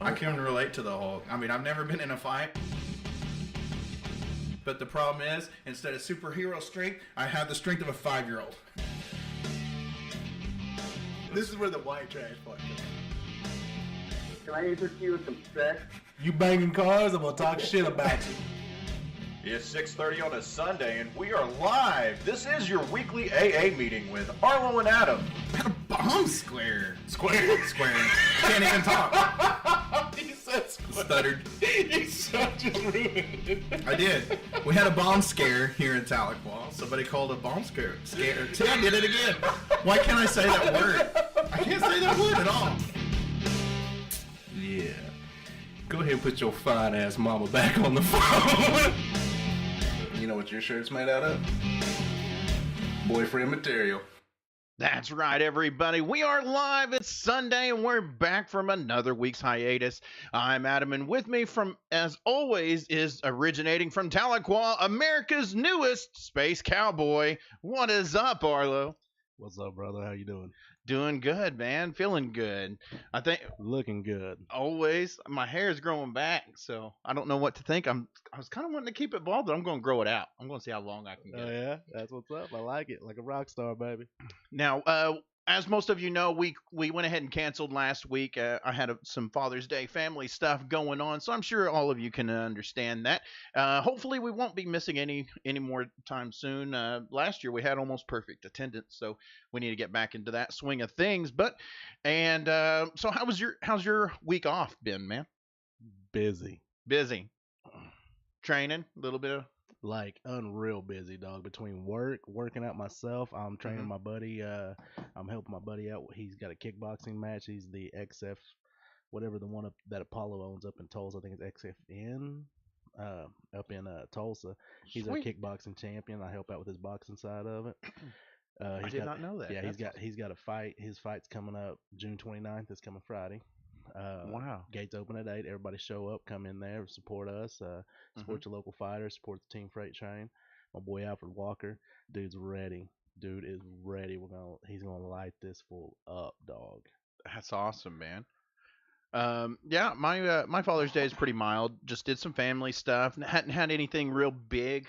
I can relate to the Hulk. I mean, I've never been in a fight. But the problem is, instead of superhero strength, I have the strength of a 5-year-old. This is where the white trash part comes. Can I interest you in some sex? You banging cars, I'm gonna talk shit about you. It's 6:30 on a Sunday, and we are live. This is your weekly AA meeting with Arlow and Adam. Got a bomb square. Square. Can't even talk. He said square. Stuttered. He such a ruined. I did. We had a bomb scare here in Tahlequah. Somebody called a bomb scare. See, I did it again. Why can't I say that word? I can't say that word at all. Yeah. Go ahead and put your fine ass mama back on the phone. You know what your shirt's made out of? Boyfriend material. That's right, everybody. We are live. It's Sunday, and we're back from another week's hiatus. I'm Adam, and with me, from as always, is originating from Tahlequah, America's newest space cowboy. What is up, Arlow? What's up, brother? How you doing? Doing good, man. Feeling good. I think Looking good. always my hair is growing back, so I don't know what to think. I was kind of wanting to keep it bald, but I'm going to grow it out. I'm going to see how long I can get Oh it. yeah, that's what's up. I like it, like a rock star, baby. Now, as most of you know, we went ahead and canceled last week. I had some Father's Day family stuff going on, so I'm sure all of you can understand that. Hopefully, we won't be missing any more time soon. Last year we had almost perfect attendance, so we need to get back into that swing of things. So how's your week off been, man? Busy, Busy, training, a little bit of. like unreal busy, dog. Between working out myself, I'm training my buddy. I'm helping my buddy out. He's got a kickboxing match. He's the XF, whatever the one that Apollo owns up in Tulsa. I think it's XFN. Up in Tulsa. He's Sweet. a kickboxing champion. I help out with his boxing side of it. I did not know that. Yeah, That's he's got a fight. His fight's coming up June 29th. It's coming Friday. Wow. Gates open at 8. Everybody show up, come in there, support us, support your local fighters, support the Team Freight Train. My boy Alfred Walker, dude's ready. Dude is ready. He's gonna light this fool up, dog. That's awesome, man. Yeah, my Father's Day is pretty mild. Just did some family stuff. Hadn't had anything real big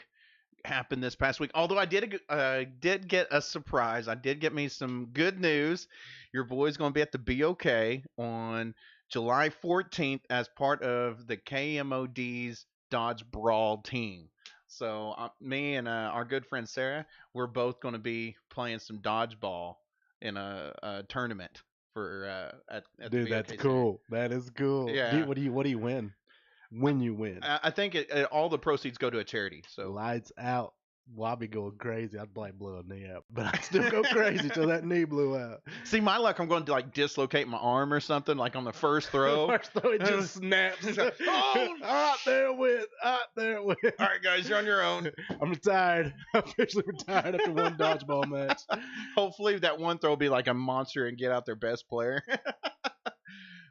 happen this past week. Although I did get a surprise. I did get me some good news. Your boy's going to be at the BOK on July 14th as part of the KMOD's Dodge Brawl team. So me and our good friend Sarah, we're both going to be playing some dodgeball in a tournament for at the Dude, BOK that's Center. cool. That is cool. Yeah. Dude, what do you win? When you win, I think all the proceeds go to a charity. So lights out. Well, I'd be going crazy. I'd like blow a knee out, but I'd still go crazy till that knee blew out. see, my luck, I'm going to like dislocate my arm or something, like on the first throw. First throw, it just snaps. Oh, out there it went. Out there it went. All right, guys, you're on your own. I'm retired. I'm officially retired after one dodgeball match. Hopefully, that one throw will be like a monster and get out their best player.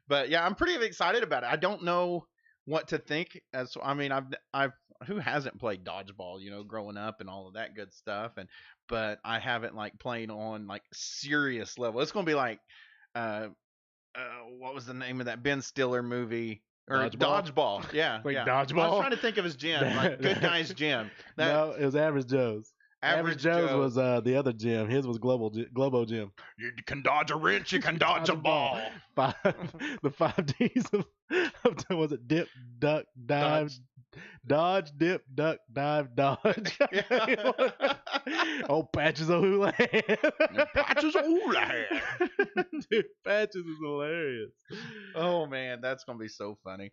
But yeah, I'm pretty excited about it. I don't know what to think. I've who hasn't played dodgeball, growing up and all of that good stuff, but I haven't like played on like serious level. It's gonna be like, what was the name of that Ben Stiller movie? Or Dodgeball. Yeah, Like yeah. Dodgeball? I was trying to think of his gym, like Good Guy's Gym. No, it was Average Joe's. Average Joe's was the other gym. His was Globo Gym. You can dodge a wrench, you can dodge a ball. The 5 Ds of was it dip, duck, dive, dodge, dip, duck, dive, dodge. Oh, Patches O'Houlihan. Patches O'Houlihan. Dude, Patches is hilarious. Oh man, that's gonna be so funny.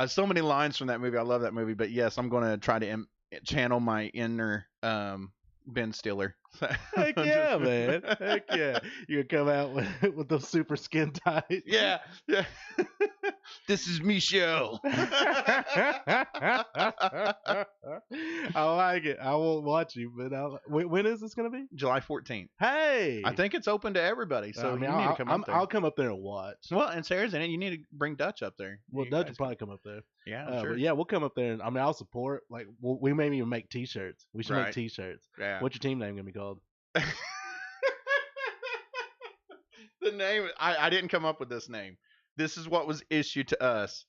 So many lines from that movie. I love that movie. But yes, I'm gonna try to channel my inner Ben Stiller. Heck yeah, man. Heck yeah. You can come out with those super skin tight. Yeah. This is me show. I like it. I won't watch you, but when is this going to be? July 14th. Hey. I think it's open to everybody, so you need to come up there. I'll come up there and watch. Well, and Sarah's in it. You need to bring Dutch up there. Well, Dutch will probably come up there. Yeah, I'm sure. But yeah, we'll come up there, and I'll support. Like, we may even make T-shirts. We should make T-shirts. Yeah. What's your team name gonna be called? The name, I didn't come up with this name. This is what was issued to us.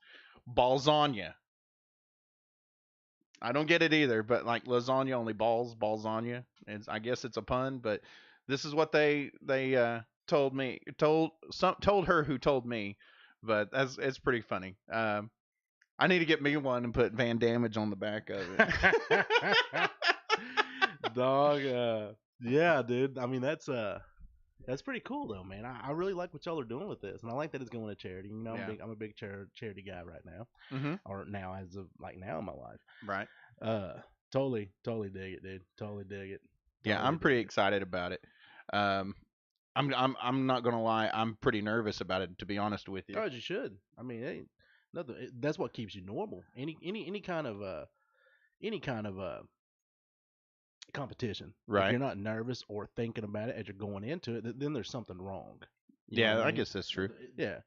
Balzania. I don't get it either, but like lasagna only balzania. I guess it's a pun, but this is what they told her who told me, but it's pretty funny. I need to get me one and put Van Damage on the back of it. Dog, yeah, dude. I mean, that's pretty cool though, man. I really like what y'all are doing with this, and I like that it's going to charity. You know, Yeah. I'm a big charity guy right now, Mm-hmm. or now as of like now in my life. Right. Totally dig it, dude. Totally dig it. Yeah, Totally I'm dig pretty it. excited about it. I'm not gonna lie. I'm pretty nervous about it, to be honest with you. Oh, you should. I mean, hey, nothing. That's what keeps you normal. Any kind of competition. Right. If you're not nervous or thinking about it as you're going into it, then there's something wrong. You know Yeah, what I mean? guess that's true. Yeah.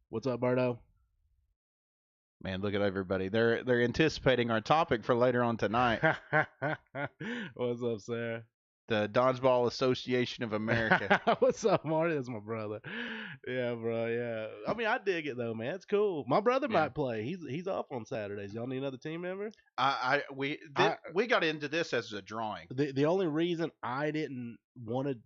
What's up, Bardo? Man, look at everybody. They're anticipating our topic for later on tonight. What's up, Sarah? The Dodgeball Association of America. What's up, Marty? That's my brother. Yeah, bro. Yeah. I mean, I dig it though, man. It's cool. My brother might play. He's off on Saturdays. Y'all need another team member? We got into this as a drawing. The only reason I didn't want to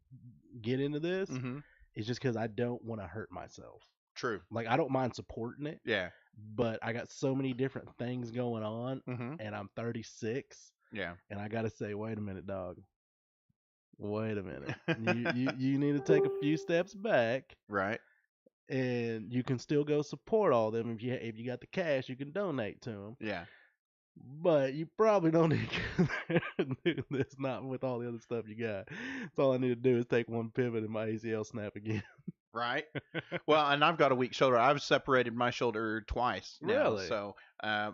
get into this Mm-hmm. is just because I don't want to hurt myself. True. Like, I don't mind supporting it, Yeah. but I got so many different things going on, Mm-hmm. and I'm 36, Yeah. and I gotta say, wait a minute, dog. Wait a minute. You need to take a few steps back, Right. and you can still go support all them if you got the cash. You can donate to them, Yeah. but you probably don't need to do this. Not with all the other stuff you got. That's all I need to do is take one pivot and my ACL snap again. Right. Well, and I've got a weak shoulder. I've separated my shoulder twice now. Really? So I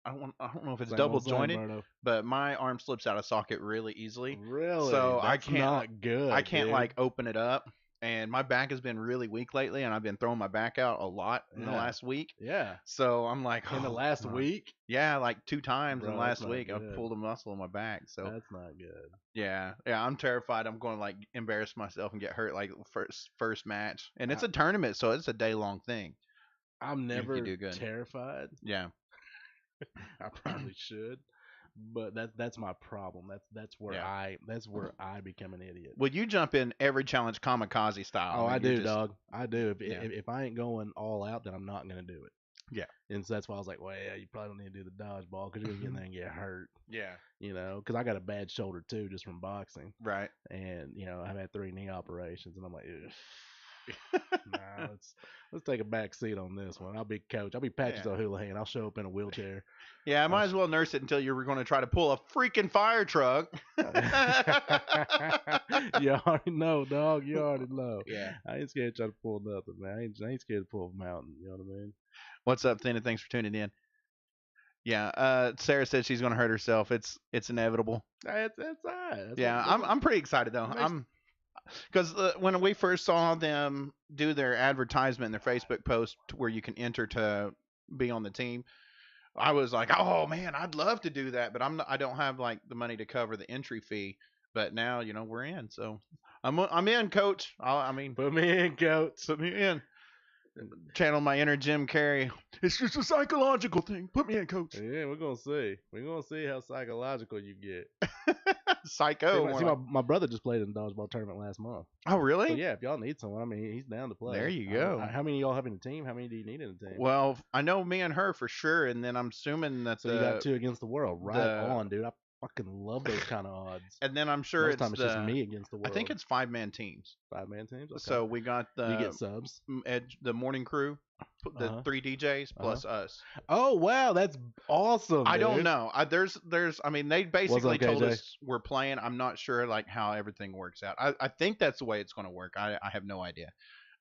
don't know if it's Same double old same, jointed, Bardo. but my arm slips out of socket really easily. Really? So I That's can't- not good. I can't dude. like open it up, and my back has been really weak lately, and I've been throwing my back out a lot in the Yeah. last week. Yeah. So I'm like, In the oh, last God. week? Yeah, like 2 times in Bro, the that's last not week. I've good. pulled a muscle in my back. So That's not good. yeah, I'm terrified. I'm going to like embarrass myself and get hurt like first match, and it's a tournament, so it's a day long thing. I'm never do good. terrified. Yeah. I probably should, but that's my problem. That's where Yeah. I become an idiot. Well, you jump in every challenge kamikaze style. Oh, I You're do, just- dog. I do. Yeah. If I ain't going all out, then I'm not gonna do it. Yeah. And so that's why I was like, well, yeah, you probably don't need to do the dodgeball because you're gonna get in there and get hurt. Yeah. You know, because I got a bad shoulder too, just from boxing, Right. and I've had 3 knee operations, and I'm like, ugh. Nah, let's take a back seat on this one. I'll be coach. I'll be Patches Yeah. O'Houlihan. I'll show up in a wheelchair. Yeah, I might as well nurse it until you're going to try to pull a freaking fire truck. You already know, dog. You already know. Yeah. I ain't scared to try to pull nothing, man. I ain't scared to pull a mountain. You know what I mean? What's up, Tina? Thanks for tuning in. Yeah, Sarah said she's going to hurt herself. It's inevitable. It's all right. That's Yeah, I'm pretty excited though. Makes- Because when we first saw them do their advertisement in their Facebook post where you can enter to be on the team, I was like, oh man, I'd love to do that, but I don't have like the money to cover the entry fee. But now we're in, so I'm in, coach. I mean, Put me in, coach. put me in. Channel my inner Jim Carrey. It's just a psychological thing. Put me in, coach. Yeah, we're gonna see. We're gonna see how psychological you get. Psycho. See, my brother just played in the dodgeball tournament last month. Oh, really? So yeah, if y'all need someone, I mean, he's down to play. There you go. How many of y'all have in the team? How many do you need in the team? Well, I know me and her for sure, and then I'm assuming that So you got 2 against the world. Right the- on, dude. I fucking love those kind of odds. and then I'm sure Most it's time it's just me against the I world. think it's 5-man teams. 5-man teams. Okay. So we got you the get subs. the morning crew, the Uh-huh. 3 DJs plus us. Oh wow, that's awesome. I don't dude. know. There's I mean they basically up, told KJ? us we're playing. I'm not sure like how everything works out. I think that's the way it's going to work. I have no idea.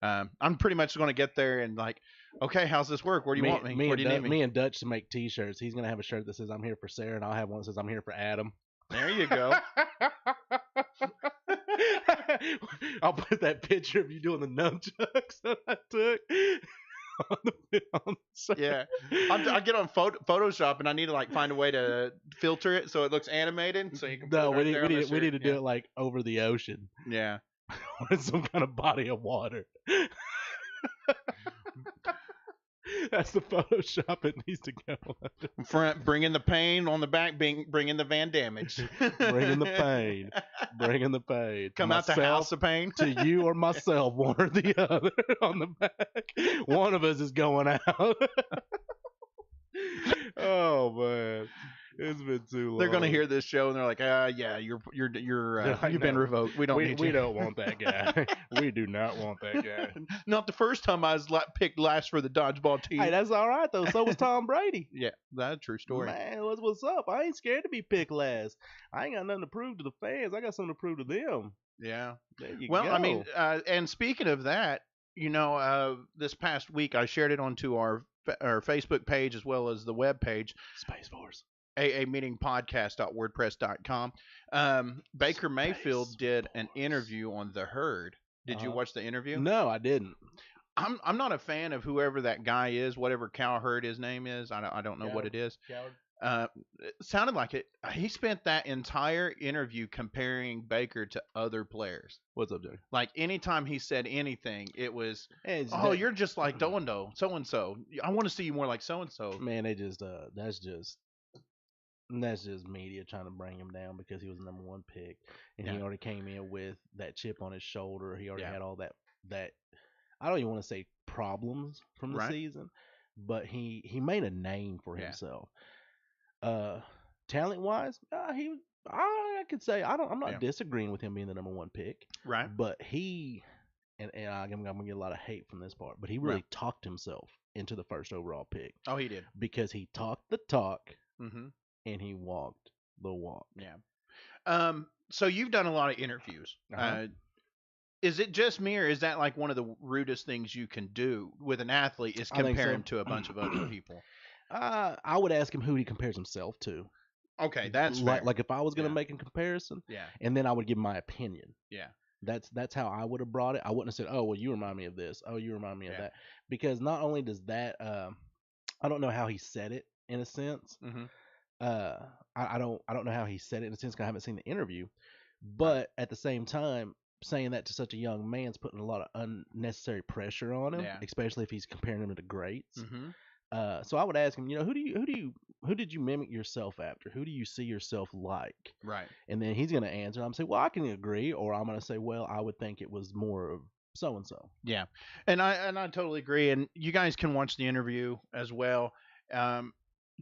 I'm pretty much going to get there and like, okay, how's this work? Where do you want me? Where do you need me? Me and Dutch make T-shirts. He's gonna have a shirt that says "I'm here for Sarah," and I'll have one that says "I'm here for Adam." There you go. I'll put that picture of you doing the nunchucks that I took on the shirt. Yeah. I get on Photoshop and I need to like find a way to filter it so it looks animated. So you can. No, put it we right there on the need to shirt. do it like over the ocean Yeah. in some kind of body of water. That's the Photoshop it needs to go under. Front, bringing the pain. On the back, bringing the Van Damage. Bringing the pain. Bringing the pain. Come out the house of pain. To you or myself, one or the other on the back. One of us is going out. Oh man, it's been too long. They're gonna hear this show and they're like, yeah, you've been revoked. We don't need you. We don't want that guy. We do not want that guy. Not the first time I was picked last for the dodgeball team. Hey, that's all right though. So was Tom Brady. Yeah, that's a true story. Man, what's up? I ain't scared to be picked last. I ain't got nothing to prove to the fans. I got something to prove to them. Yeah. There you Well, go. I mean, and speaking of that, this past week I shared it onto our Facebook page as well as the web page, Space Force. aameetingpodcast.wordpress.com. Baker Mayfield did an interview on The Herd. Did you watch the interview? No, I didn't. I'm not a fan of whoever that guy is, whatever Cowherd his name is. I don't know what it is. Coward. It sounded like it. He spent that entire interview comparing Baker to other players. What's up, Joey? Like anytime he said anything, it was, Hey, it's "Oh, that- you're just like so and so. I want to see you more like so and so." Man, they just that's just media trying to bring him down because he was the number one pick and he already came in with that chip on his shoulder. He already had all that I don't even want to say problems from the season, but he made a name for himself. Talent wise, I could say I'm not disagreeing with him being the number one pick. Right. But he and I'm gonna get a lot of hate from this part, but he really talked himself into the first overall pick. Oh, he did. Because he talked the talk Mm-hmm. and he walked the walk. Yeah. So you've done a lot of interviews. Uh-huh. Is it just me, or is that like one of the rudest things you can do with an athlete is I think compare so. him to a bunch of other people? I would ask him who he compares himself to. Okay, that's like, fair. like if I was gonna make a comparison, and then I would give my opinion. Yeah. That's how I would have brought it. I wouldn't have said, "Oh, well, you remind me of this. Oh, you remind me of that," because not only does that, I don't know how he said it in a sense. Mm-hmm. I don't know how he said it in a sense because I haven't seen the interview, but at the same time, saying that to such a young man's putting a lot of unnecessary pressure on him, especially if he's comparing him to the greats. Mm-hmm. So I would ask him, who did you mimic yourself after? Who do you see yourself like? Right. And then he's gonna answer. I'm say, well, I can agree, or I'm gonna say, well, I would think it was more of so and so. Yeah, and I totally agree. And you guys can watch the interview as well.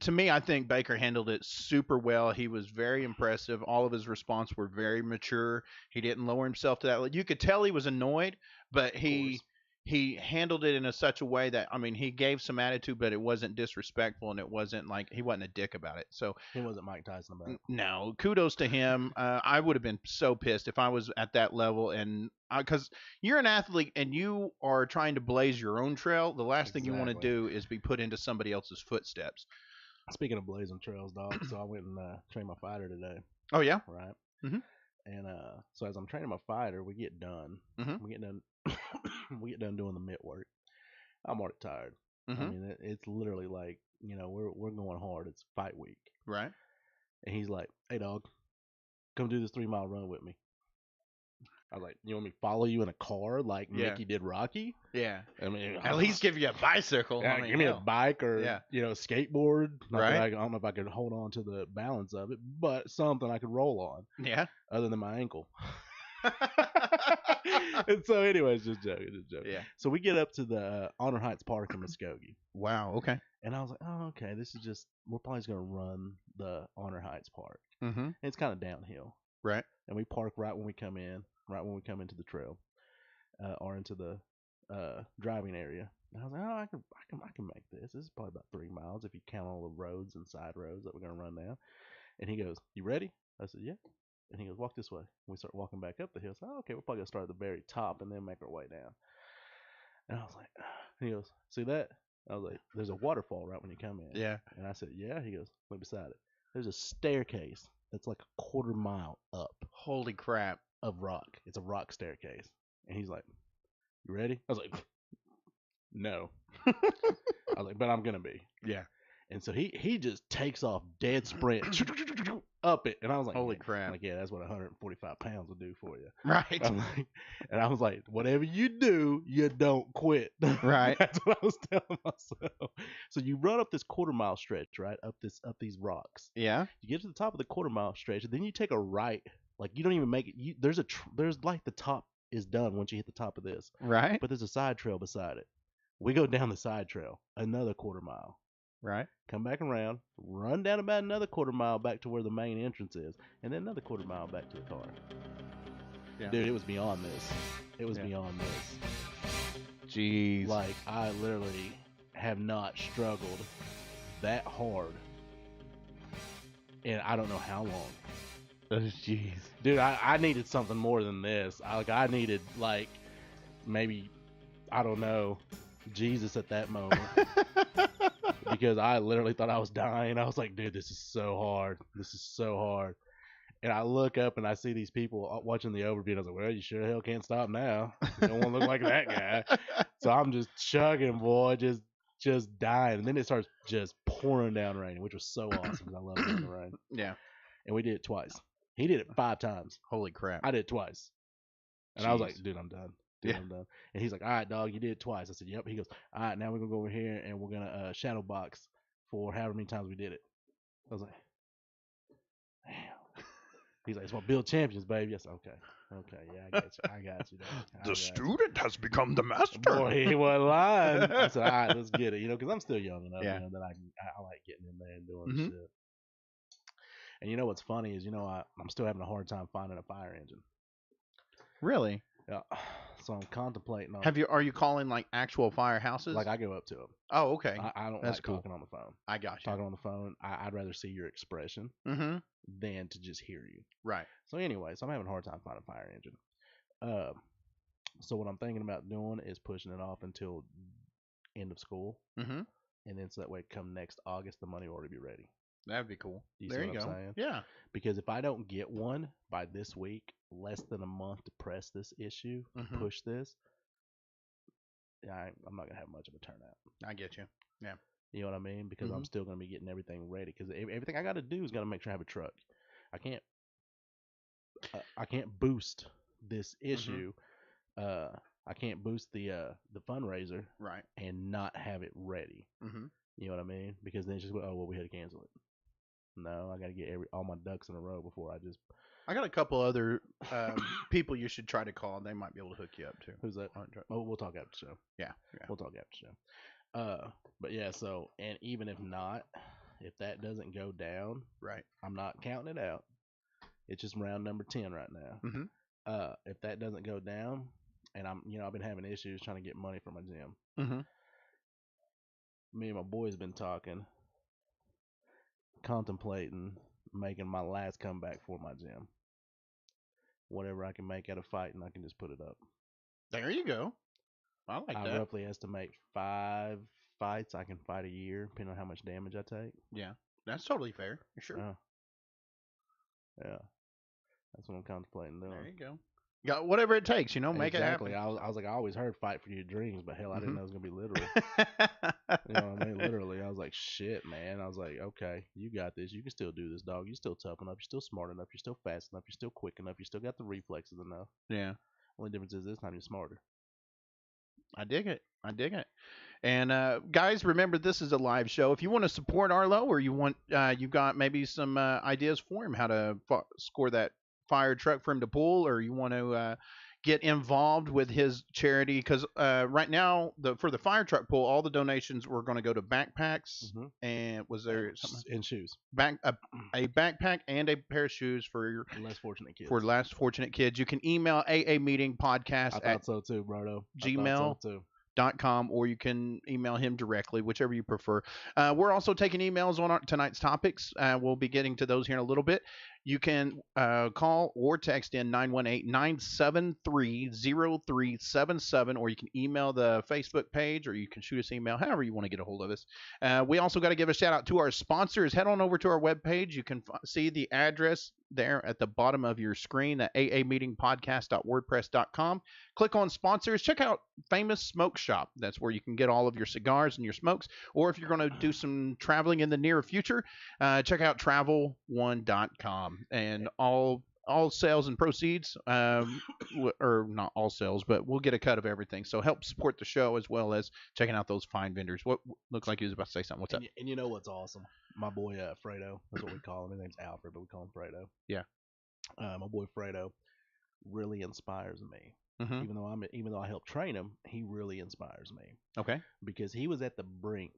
To me, I think Baker handled it super well. He was very impressive. All of his responses were very mature. He didn't lower himself to that. You could tell he was annoyed, but he handled it in such a way that, I mean, he gave some attitude, but it wasn't disrespectful, and it wasn't like he wasn't a dick about it. So he wasn't Mike Tyson about it. No, kudos to him. I would have been so pissed if I was at that level, and because you're an athlete and you are trying to blaze your own trail, the last thing you want to do is be put into somebody else's footsteps. Speaking of blazing trails, dog, so I went and trained my fighter today. Oh yeah, right. Mm-hmm. And so as I'm training my fighter, we get done. Mm-hmm. We get done. We get done doing the mitt work. I'm already tired. Mm-hmm. I mean, it's literally like we're going hard. It's fight week, right? And he's like, "Hey, dog, come do this 3-mile run with me." I was like, "You want me to follow you in a car like Mickey did Rocky?" Yeah. I mean, at least give you a bicycle. Yeah, I mean, give me a bike or skateboard. Not that right. I don't know if I could hold on to the balance of it, but something I could roll on. Yeah. Other than my ankle. And so, anyways, just joking. Yeah. So we get up to the Honor Heights Park in Muskogee. Wow. Okay. And I was like, oh, okay, this is just, we're probably just going to run the Honor Heights Park. Mm-hmm. And it's kind of downhill. Right. And we park right when we come into the trail, or into the driving area. And I was like, oh, I can make this. This is probably about 3 miles if you count all the roads and side roads that we're going to run down. And he goes, you ready? I said, yeah. And he goes, walk this way. And we start walking back up the hill. So, okay, we're probably going to start at the very top and then make our way down. And I was like, and he goes, see that? I was like, there's a waterfall right when you come in. Yeah. And I said, yeah. He goes, look beside it. There's a staircase that's like a 1/4 mile up. Holy crap. Of rock. It's a rock staircase. And he's like, you ready? I was like, no. I was like, but I'm going to be. Yeah. And so he just takes off dead sprint up it. And I was like, Holy "Yeah." crap. Like, yeah, that's what 145 pounds will do for you. Right. I'm like, and I was like, whatever you do, you don't quit. Right. That's what I was telling myself. So you run up this quarter-mile stretch, right? Up these rocks. Yeah. You get to the top of the quarter-mile stretch, and then you take a right. Like, you don't even make it. There's like the top is done once you hit the top of this. Right. But there's a side trail beside it. We go down the side trail, another quarter-mile. Right. Come back around, run down about another quarter-mile back to where the main entrance is, and then another quarter-mile back to the car. Yeah. Dude, it was beyond this. It was beyond this. Jeez. Like, I literally have not struggled that hard, and I don't know how long. Jeez. Dude, I needed something more than this. I needed, like, maybe, I don't know, Jesus at that moment. Because I literally thought I was dying. I was like, dude, this is so hard. This is so hard. And I look up and I see these people watching the overview. And I was like, well, you sure the hell can't stop now. You don't want to look like that guy. So I'm just chugging, boy, just dying. And then it starts just pouring down rain, which was so awesome because I love being in the rain. Yeah. And we did it twice. He did it 5 times. Holy crap. I did it twice. And I was Jeez. like, dude, I'm done. I'm done. And he's like, all right, dog, you did it twice. I said, yep. He goes, all right, now we're going to go over here and we're going to shadow box for however many times we did it. I was like, damn. He's like, it's what build champions, baby. I said, okay, yeah, I got you. The student has become the master. Boy, he wasn't lying. I said, all right, let's get it, because I'm still young enough, Yeah. that I like getting in there and doing Mhm. shit. And you know what's funny is, I'm still having a hard time finding a fire engine. Really? Yeah. So I'm contemplating on. Are you calling like actual firehouses? Like, I go up to them. Oh, okay. I don't That's like cool. talking on the phone. I got you. Talking on the phone, I'd rather see your expression Mm-hmm. than to just hear you. Right. So anyway, I'm having a hard time finding a fire engine. So what I'm thinking about doing is pushing it off until end of school, Mm-hmm. and then so that way come next August, the money will already be ready. That'd be cool. Do you see There you what I'm go. saying? Yeah. Because if I don't get one by this week, less than a month to press this issue, Mhm. push this, I'm not gonna have much of a turnout. I get you. You know what I mean? Because I'm still gonna be getting everything ready. Because everything I got to do is got to make sure I have a truck. I can't boost this issue. I can't boost the fundraiser Right. and not have it ready. Mm-hmm. You know what I mean? Because then it's just, oh well, we had to cancel it. No, I got to get all my ducks in a row before I just. I got a couple other people you should try to call. They might be able to hook you up too. Who's that? Oh, we'll talk after the show. Yeah. We'll talk after the show. But yeah, so, and even if not, if that doesn't go down, Right. I'm not counting it out. It's just round number 10 right now. Mhm. If that doesn't go down, and I've been having issues trying to get money for my gym. Mm-hmm. Me and my boys been talking, contemplating making my last comeback for my gym. Whatever I can make out of fighting, I can just put it up. There you go. I like I that. roughly estimate 5 fights I can fight a year, depending on how much damage I take. Yeah. That's totally fair. Sure. Yeah. That's what I'm contemplating doing. There you go. Got whatever it takes, make Exactly. it I was like, I always heard fight for your dreams, but hell, I didn't know it was gonna be literal. happen. You know what I mean? Literally. I was like, shit, man. I was like, okay, you got this. You can still do this, dog. You're still tough enough. You're still smart enough. You're still fast enough. You're still quick enough. You still got the reflexes enough. Yeah. Only difference is this time you're smarter. I dig it. And guys, remember this is a live show. If you want to support Arlow, or you want, you got maybe some ideas for him how to score that fire truck for him to pull, or you want to get involved with his charity, because right now for the fire truck pull, all the donations were going to go to backpacks, and was there something And shoes. a backpack and a pair of shoes for Less fortunate kids. for less fortunate kids. You can email aameetingpodcast I at thought so too, Brodo. gmail.com, or you can email him directly, whichever you prefer. We're also taking emails on tonight's topics. We'll be getting to those here in a little bit. You can call or text in 918-973-0377, or you can email the Facebook page, or you can shoot us an email, however you want to get a hold of us. We also got to give a shout out to our sponsors. Head on over to our webpage. You can see the address there at the bottom of your screen, at aameetingpodcast.wordpress.com. Click on sponsors. Check out Famous Smoke Shop. That's where you can get all of your cigars and your smokes. Or if you're going to do some traveling in the near future, check out travel1.com. And all sales and proceeds, or not all sales, but we'll get a cut of everything. So help support the show as well as checking out those fine vendors. What looks like he was about to say something. What's up? And you know what's awesome? My boy Fredo, that's what we call him. His name's Alfred, but we call him Fredo. Yeah. My boy Fredo really inspires me. Mm-hmm. Even though I help train him, he really inspires me. Okay. Because he was at the brink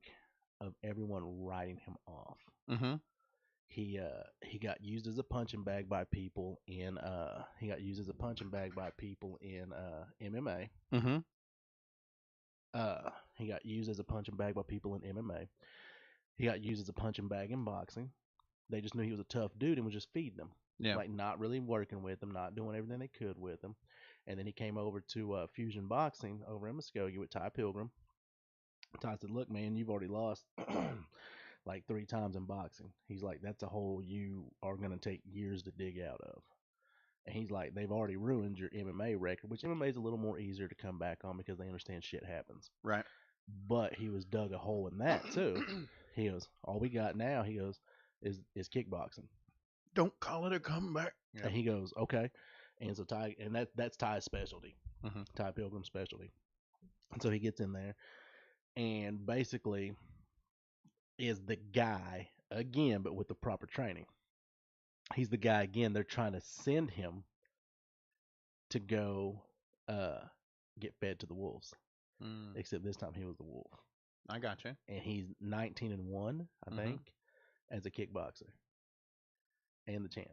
of everyone writing him off. Mm-hmm. He got used as a punching bag by people in MMA. Mm-hmm. He got used as a punching bag by people in MMA. He got used as a punching bag in boxing. They just knew he was a tough dude and was just feeding them. Yeah. Like not really working with him, not doing everything they could with him. And then he came over to Fusion Boxing over in Muskogee with Ty Pilgrim. Ty said, "Look, man, you've already lost like 3 times in boxing." He's like, "That's a hole you are going to take years to dig out of." And he's like, "They've already ruined your MMA record," which MMA is a little more easier to come back on because they understand shit happens. Right. But he was dug a hole in that too. He goes, "All we got now," he goes, is kickboxing. Don't call it a comeback. Yeah. And he goes, "Okay." And so Ty, and that's Ty's specialty. Mm-hmm. Ty Pilgrim's specialty. And so he gets in there and basically is the guy again, but with the proper training. He's the guy again. They're trying to send him to go get fed to the wolves. Except this time he was the wolf. I gotcha. And he's 19-1, I think, as a kickboxer, and the champ.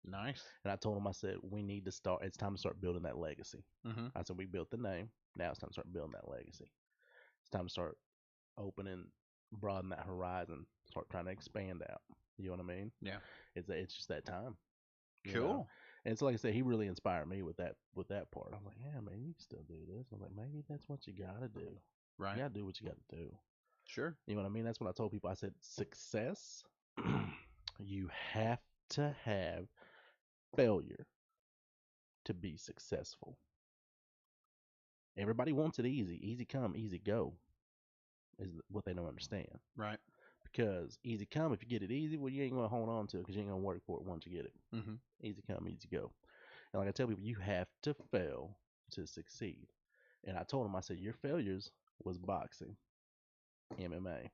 Nice. And I told him, I said, we need to start. It's time to start building that legacy. Mm-hmm. I said, we built the name. Now it's time to start building that legacy. It's time to start opening, broaden that horizon, start trying to expand out. You know what I mean? Yeah. It's just that time. Cool. Know? And so, like I said, he really inspired me with that part. I was like, yeah, man, you can still do this. I was like, maybe that's what you gotta do. Right. You gotta do what you gotta do. Sure. You know what I mean? That's what I told people. I said, success, you have to have failure to be successful. Everybody wants it easy. Easy come, easy go is what they don't understand. Right. Because easy come, if you get it easy, well, you ain't going to hold on to it because you ain't going to work for it once you get it. Mm-hmm. Easy come, easy go. And like I tell people, you have to fail to succeed. And I told them, I said, your failures was boxing, MMA.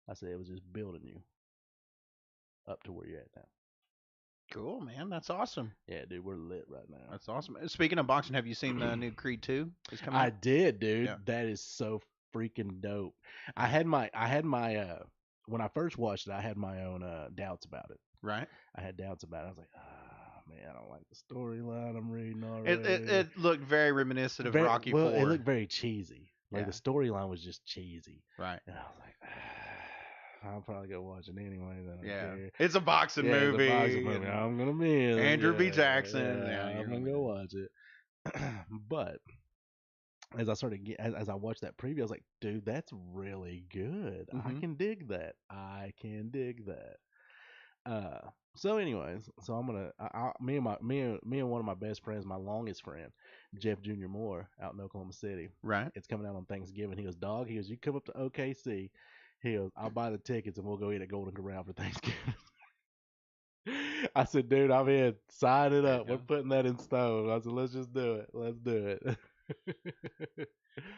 I said, it was just building you up to where you're at now. Cool, man. That's awesome. Yeah, dude, we're lit right now. That's awesome. Speaking of boxing, have you seen the new Creed 2? I did, dude. Yeah. That is so freaking dope. I had my when I first watched it, I had my own doubts about it. Right. I had doubts about it. I was like, man, I don't like the storyline I'm reading already. It looked very reminiscent of Rocky IV. It looked very cheesy. Like the storyline was just cheesy. Right. And I was like, I'll probably go watch it anyway. Then care. It's a boxing movie. It's a boxing movie. I'm gonna be in Andrew B. Jackson. I'm gonna go watch it. But as I as I watched that preview, I was like, dude, that's really good. Mm-hmm. I can dig that. So anyways, so I'm gonna me and one of my best friends, my longest friend, Jeff Jr. Moore, out in Oklahoma City. Right. It's coming out on Thanksgiving. He goes, dog. He goes, you come up to OKC. He goes, I'll buy the tickets and we'll go eat at Golden Corral for Thanksgiving. I said, dude, I'm in. Sign it up. We're putting that in stone. I said, let's just do it. Let's do it.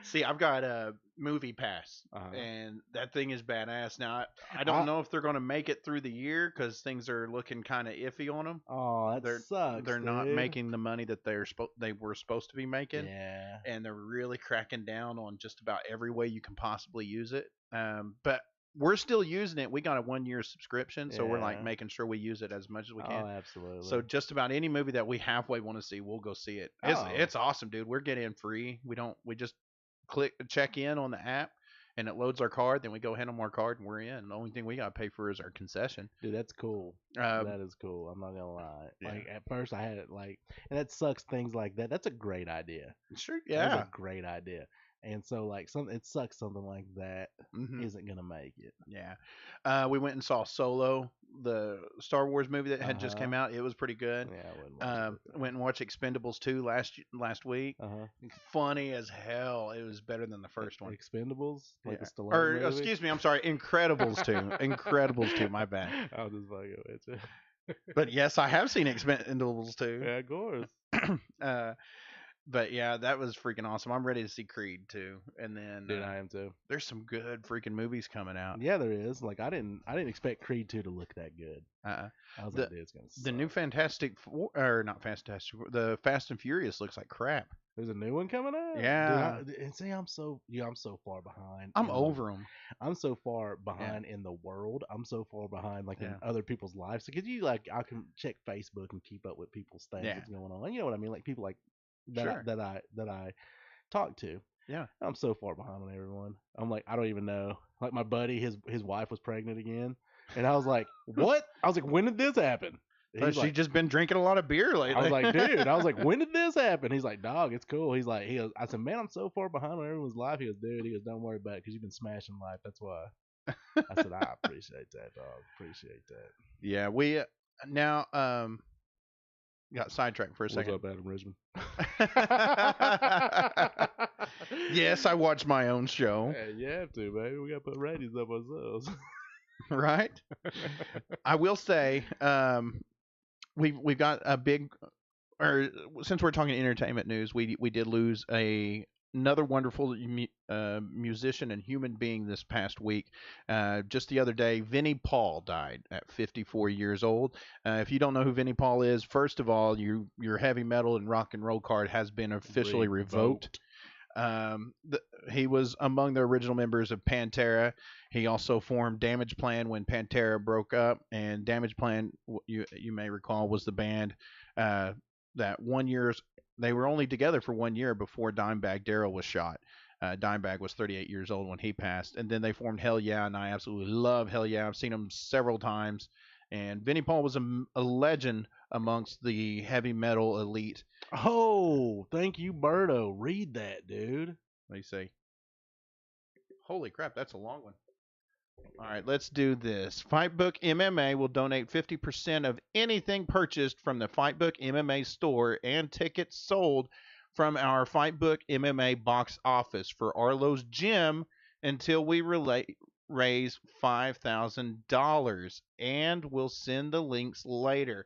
See, I've got a movie pass, and that thing is badass. Now, I don't know if they're going to make it through the year because things are looking kind of iffy on them. Oh, that sucks. They're not making the money that they were supposed to be making. Yeah. And they're really cracking down on just about every way you can possibly use it. But we're still using it. We got a 1-year subscription, so we're like making sure we use it as much as we can. Oh, absolutely. So just about any movie that we halfway want to see, we'll go see it. It's awesome, dude. We're getting free. We just check in on the app, and it loads our card. Then we go hand them our card, and we're in. The only thing we got to pay for is our concession. Dude, that's cool. Um, That is cool. I'm not gonna lie. Yeah. Like at first, I had it like, and that sucks. Things like that. That's a great idea. Sure, That's yeah. a great idea. And so like it sucks something like that Mhm. not gonna make it. Yeah. We went and saw Solo, the Star Wars movie that had just came out. It was pretty good. Yeah, I wouldn't watch it. Went and watched Expendables 2 last week. Funny as hell. It was better than the first one. Expendables, like Yeah. the Stallone Or movie? excuse me, I'm sorry, Incredibles 2. Incredibles 2, my bad. I'll just fucking with you. But yes, I have seen Expendables 2. Yeah, of course. But yeah, that was freaking awesome. I'm ready to see Creed 2. And then Dude, I am too. there's some good freaking movies coming out. Yeah, there is. Like I didn't expect Creed 2 to look that good. Uh-uh. I was The- like, dude, it's gonna suck. The new not Fantastic Four, the Fast and Furious looks like crap. There's a new one coming out. Yeah. Dude, and see, I'm so far behind. I'm over them. I'm so far behind in the world. I'm so far behind, like in other people's lives. So, cause you like, I can check Facebook and keep up with people's things that's going on. You know what I mean? Like people like that that I talk to. Yeah. I'm so far behind on everyone. I'm like, I don't even know. Like my buddy, his wife was pregnant again, and I was like, what? I was like, when did this happen? And he's She's like, just been drinking a lot of beer lately. I was like, dude, I was like, when did this happen? He's like, dog, it's cool. He's like, I said, man, I'm so far behind on everyone's life. He goes, dude, don't worry about it because you've been smashing life. That's why. I said, I appreciate that, dog. Appreciate that. Yeah, we now got sidetracked for a second. What's up, Adam Richmond? Yes, I watch my own show. Hey, you have to, baby. We got to put ratings up ourselves. Right? I will say, we've got a big, or since we're talking entertainment news, we did lose another wonderful musician and human being this past week. Just the other day, Vinnie Paul died at 54 years old. If you don't know who Vinnie Paul is, first of all, your heavy metal and rock and roll card has been officially revoked. He was among the original members of Pantera. He also formed Damage Plan when Pantera broke up, and Damage Plan, you may recall, was the band that 1 year they were only together for 1 year before Dimebag Darrell was shot. Dimebag was 38 years old when he passed, and then they formed Hell Yeah, and I absolutely love Hell Yeah. I've seen them several times, and Vinnie Paul was a legend amongst the heavy metal elite. Oh, thank you, Berto. Read that, dude. Let me see. Holy crap, that's a long one. All right, let's do this. Fightbook MMA will donate 50% of anything purchased from the Fightbook MMA store and tickets sold from our Fightbook MMA box office for Arlow's gym until we raise $5,000, and we'll send the links later.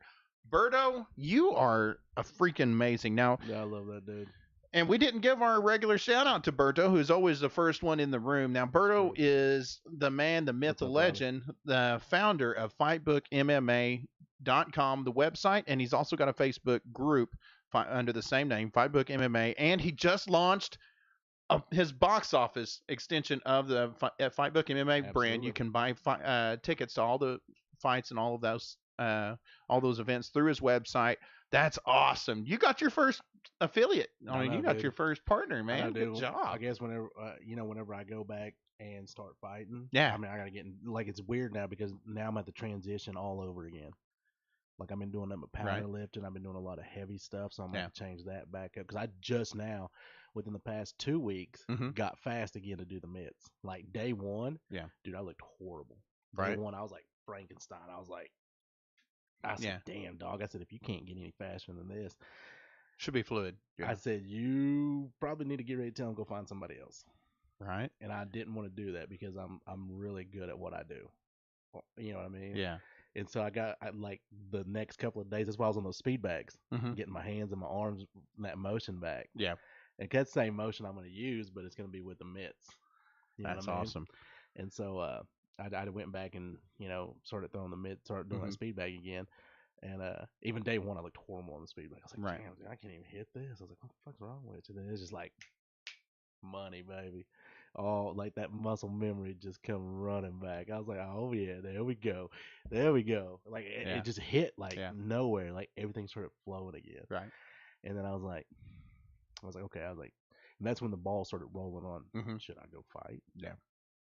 Berto, you are a freaking amazing. Now, Yeah, I love that, dude. and we didn't give our regular shout out to Berto, who's always the first one in the room. Now, Berto is the man, the myth, the legend, the founder of FightBookMMA.com, the website, and he's also got a Facebook group under the same name, Fightbook MMA, and he just launched his box office extension of the Fightbook MMA brand. You can buy tickets to all the fights and all of those events through his website. That's awesome. You got your first affiliate. I mean, you got your first partner, man. Good job. I guess whenever whenever I go back and start fighting, Yeah. I mean, I gotta get like it's weird now because now I'm at the transition all over again. Like I've been doing that with powerlifting, I've been doing a lot of heavy stuff, so I'm gonna change that back up because I just now, within the past 2 weeks, got fast again to do the mitts. Like day one, dude, I looked horrible. Day one, I was like Frankenstein. I said, damn, dog. I said, if you can't get any faster than this, should be fluid. I said, you probably need to get ready to tell him go find somebody else. Right. And I didn't want to do that because I'm really good at what I do. You know what I mean? Yeah. And so I like the next couple of days. That's why I was on those speed bags, getting my hands and my arms that motion back. Yeah. And that's the same motion I'm going to use, but it's going to be with the mitts. That's awesome. And so I went back and started throwing the mitts, started doing that speed bag again. And even day one, I looked horrible on the speed bag. I was like, damn, dude, I can't even hit this. I was like, what the fuck's wrong with you? And then it's just like money, baby. Oh, like that muscle memory just come running back. I was like, oh yeah, there we go. Like it just hit like nowhere. Like everything started flowing again. Right. And then I was like, okay. And that's when the ball started rolling on. Should I go fight? Yeah.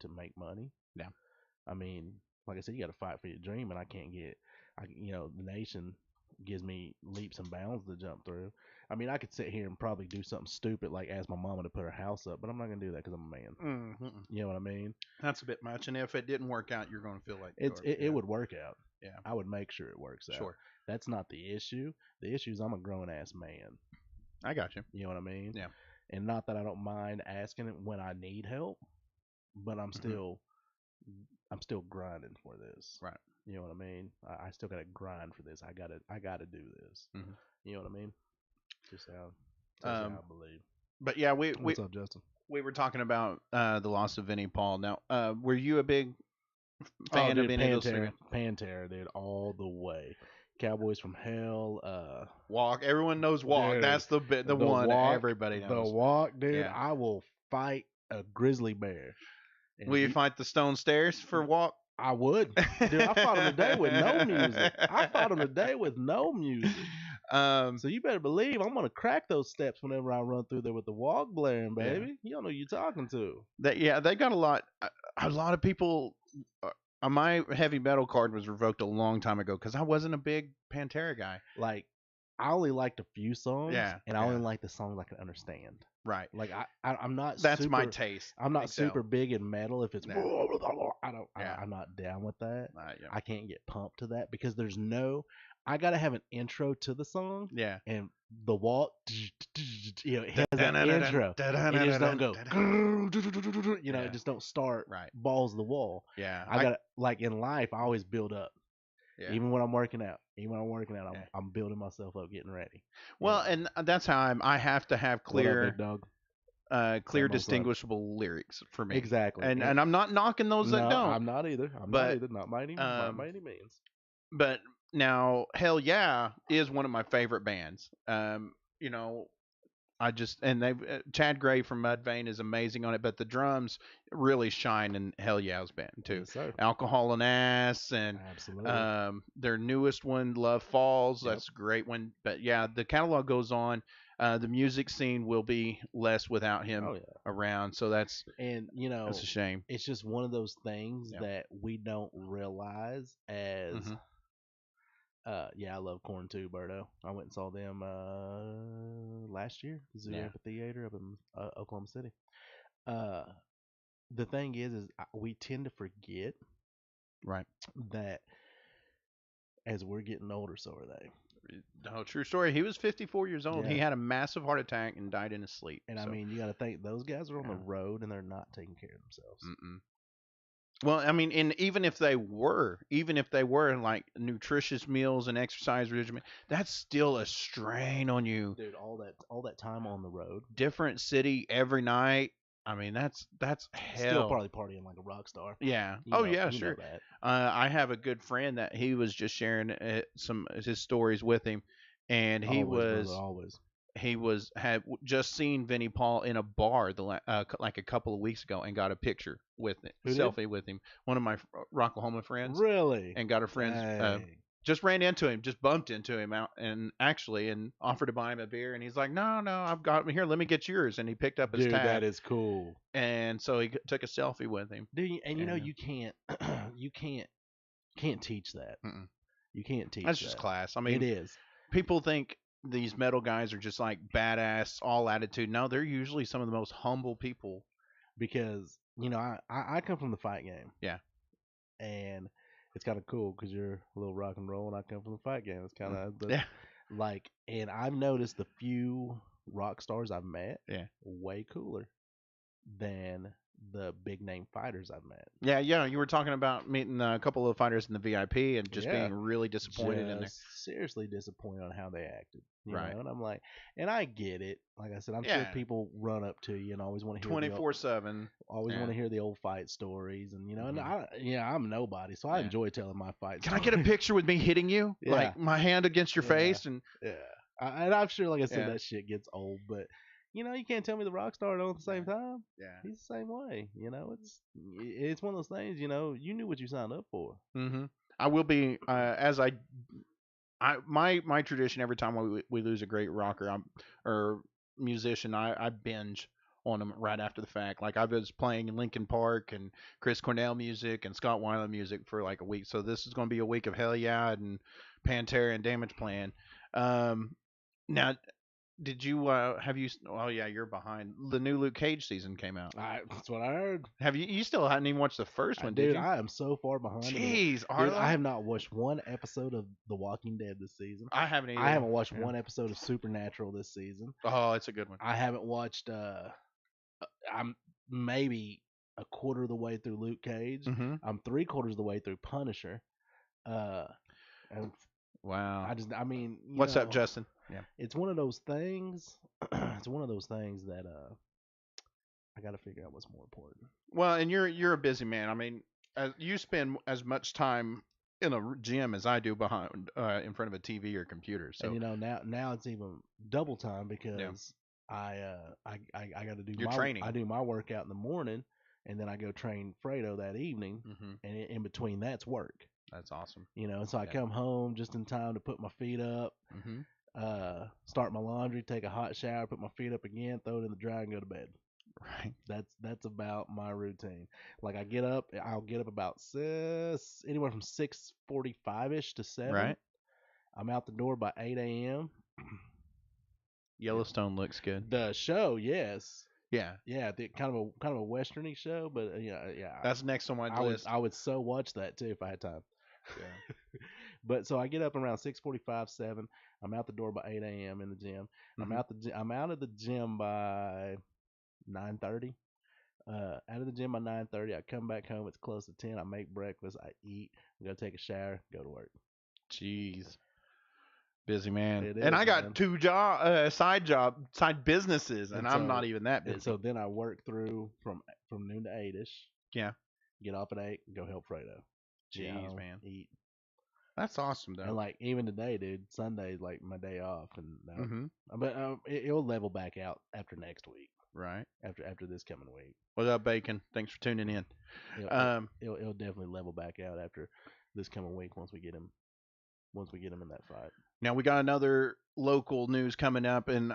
to make money. Yeah. I mean, like I said, you got to fight for your dream, and I can't the nation gives me leaps and bounds to jump through. I mean, I could sit here and probably do something stupid like ask my mama to put her house up, but I'm not gonna do that because I'm a man. Mm-hmm. You know what I mean? That's a bit much. And if it didn't work out, you're going to feel like It would work out. Yeah. I would make sure it works out. Sure. That's not the issue. The issue is I'm a grown ass man. I got you. You know what I mean? Yeah. And not that I don't mind asking it when I need help, but I'm still grinding for this. Right. You know what I mean? I still gotta grind for this. I gotta do this. Mhm. You know what I mean? Just how I believe. But yeah, What's up, Justin? we were talking about the loss of Vinnie Paul. Now, were you a big fan Dude, of any of those things? Pantera, dude, all the way. Cowboys from Hell. Walk. Everyone knows Walk. Dude, That's the one Walk, everybody knows. The Walk, dude. Yeah. I will fight a grizzly bear. And Will you fight the Stone Stairs for Walk? I would. Dude, I fought him today with no music. I fought him today with no music. So you better believe I'm gonna crack those steps whenever I run through there with the Walk blaring, baby. Yeah. You don't know who you're talking to. They got a lot of people. My heavy metal card was revoked a long time ago because I wasn't a big Pantera guy. Like, I only liked a few songs, Yeah, and I only like the songs I can understand. Right. Like I'm not. That's super, my taste. I'm not Excel. super big in metal. If it's I don't. Yeah. I'm not down with that. Yeah. I can't get pumped to that because there's no. I gotta have an intro to the song. Yeah. And the Walk, it has that intro. It just don't go. It just don't start. Right. Balls to the wall. Yeah. I got like in life. I always build up. Yeah. Even when I'm working out, Yeah. I'm building myself up, getting ready. Well, and that's how I have to have clear, big dog? clear, Almost distinguishable lyrics for me. Exactly. And I'm not knocking those that don't. I'm not either. Not by any means. But now, Hell Yeah is one of my favorite bands. Chad Gray from Mudvayne is amazing on it, but the drums really shine in Hell Yeah's band too. Yes, sir. Alcohol and Ass and Absolutely. their newest one, Love Falls. Yep. That's a great one. But yeah, the catalog goes on. The music scene will be less without him around. So that's a shame. It's just one of those things Yeah. that we don't realize as. Mhm. I love Korn too, Berto. I went and saw them last year, Zoo Amphitheater up in Oklahoma City. The thing is we tend to forget, right, that as we're getting older, so are they. No, true story. He was 54 years old. Yeah. He had a massive heart attack and died in his sleep. And so. I mean, you got to think those guys are on Yeah. the road and they're not taking care of themselves. Mm-mm. Well, I mean, and even if they were like nutritious meals and exercise regimen, that's still a strain on you. Dude, all that time on the road. Different city every night. I mean, that's hell. Still probably partying like a rock star. Yeah. You Sure. know that. I have a good friend that he was just sharing some of his stories with him, and he had just seen Vinnie Paul in a bar like a couple of weeks ago and got a picture with it, selfie with him. One of my Rocklahoma friends. Really? And got a friend just ran into him, just bumped into him out and offered to buy him a beer, and he's like, no, I've got him here. Let me get yours. And he picked up his Dude, tab. that is cool. And so he took a selfie with him. Dude, and you can't teach that. Mm-mm. You can't teach That's that. just class. I mean, it is. People think these metal guys are just like badass, all attitude. No, they're usually some of the most humble people. Because I come from the fight game. Yeah. And it's kind of cool because you're a little rock and roll, and I come from the fight game. It's kind of and I've noticed the few rock stars I've met, way cooler than the big name fighters I've met. Yeah. You were talking about meeting a couple of fighters in the VIP and just being really disappointed in there. Seriously disappointed on how they acted. You Right. know? And I'm like, and I get it. Like I said, I'm sure people run up to you and always want to hear 24/7. Always want to hear the old fight stories, and and I'm nobody, so I enjoy telling my fight Can stories. I get a picture with me hitting you, like my hand against your face, and and I'm sure, like I said, that shit gets old, but you can't tell me the rock star don't at the same time. Yeah, he's the same way. It's one of those things. You knew what you signed up for. Mm-hmm. I will be my tradition every time we lose a great rocker or musician, I binge on them right after the fact. Like I was playing Linkin Park and Chris Cornell music and Scott Weiland music for like a week. So this is going to be a week of Hell Yeah and Pantera and Damage Plan. Now, did you have you? Oh yeah, you're behind. The new Luke Cage season came out. That's what I heard. Have you? You still hadn't even watched the first one, did Dude, you? I am so far behind. Jeez, Dude, Arlo? I have not watched one episode of The Walking Dead this season. I haven't either. I haven't watched one episode of Supernatural this season. Oh, it's a good one. I haven't watched. I'm maybe a quarter of the way through Luke Cage. Mm-hmm. I'm 3/4 of the way through Punisher. And Wow. I mean, What's up, Justin? Yeah. It's one of those things. It's one of those things that I got to figure out what's more important. Well, and you're a busy man. I mean, you spend as much time in a gym as I do behind in front of a TV or computer. So And now it's even double time because I got to do You're training. I do my workout in the morning, and then I go train Fredo that evening, and in between that's work. That's awesome. So I come home just in time to put my feet up, start my laundry, take a hot shower, put my feet up again, throw it in the dryer, and go to bed. Right. That's about my routine. Like I'll get up about anywhere from 6:45ish to 7. Right. I'm out the door by 8 a.m. Yellowstone looks good. The show, yes. Yeah. Yeah, kind of a westerny show, but yeah. That's next on my list. I would so watch that too if I had time. Yeah. But so I get up around 6:45, 7. I'm out the door by 8 a.m. in the gym. I'm out of the gym by 9:30. Out of the gym by 9:30. I come back home. It's close to 10. I make breakfast. I eat. Go take a shower. Go to work. Jeez. Busy man. It And is, I got man. 2 side businesses, and I'm not even that busy. And so then I work through from noon to 8ish. Yeah. Get off at 8. Go help Fredo. Jeez, man. Eat. That's awesome, though. And like even today, dude, Sunday's like my day off, and Mhm. but it'll level back out after next week. Right. After this coming week, What up, Bacon? Thanks for tuning in. it'll definitely level back out after this coming week once we get him in that fight. Now we got another local news coming up, and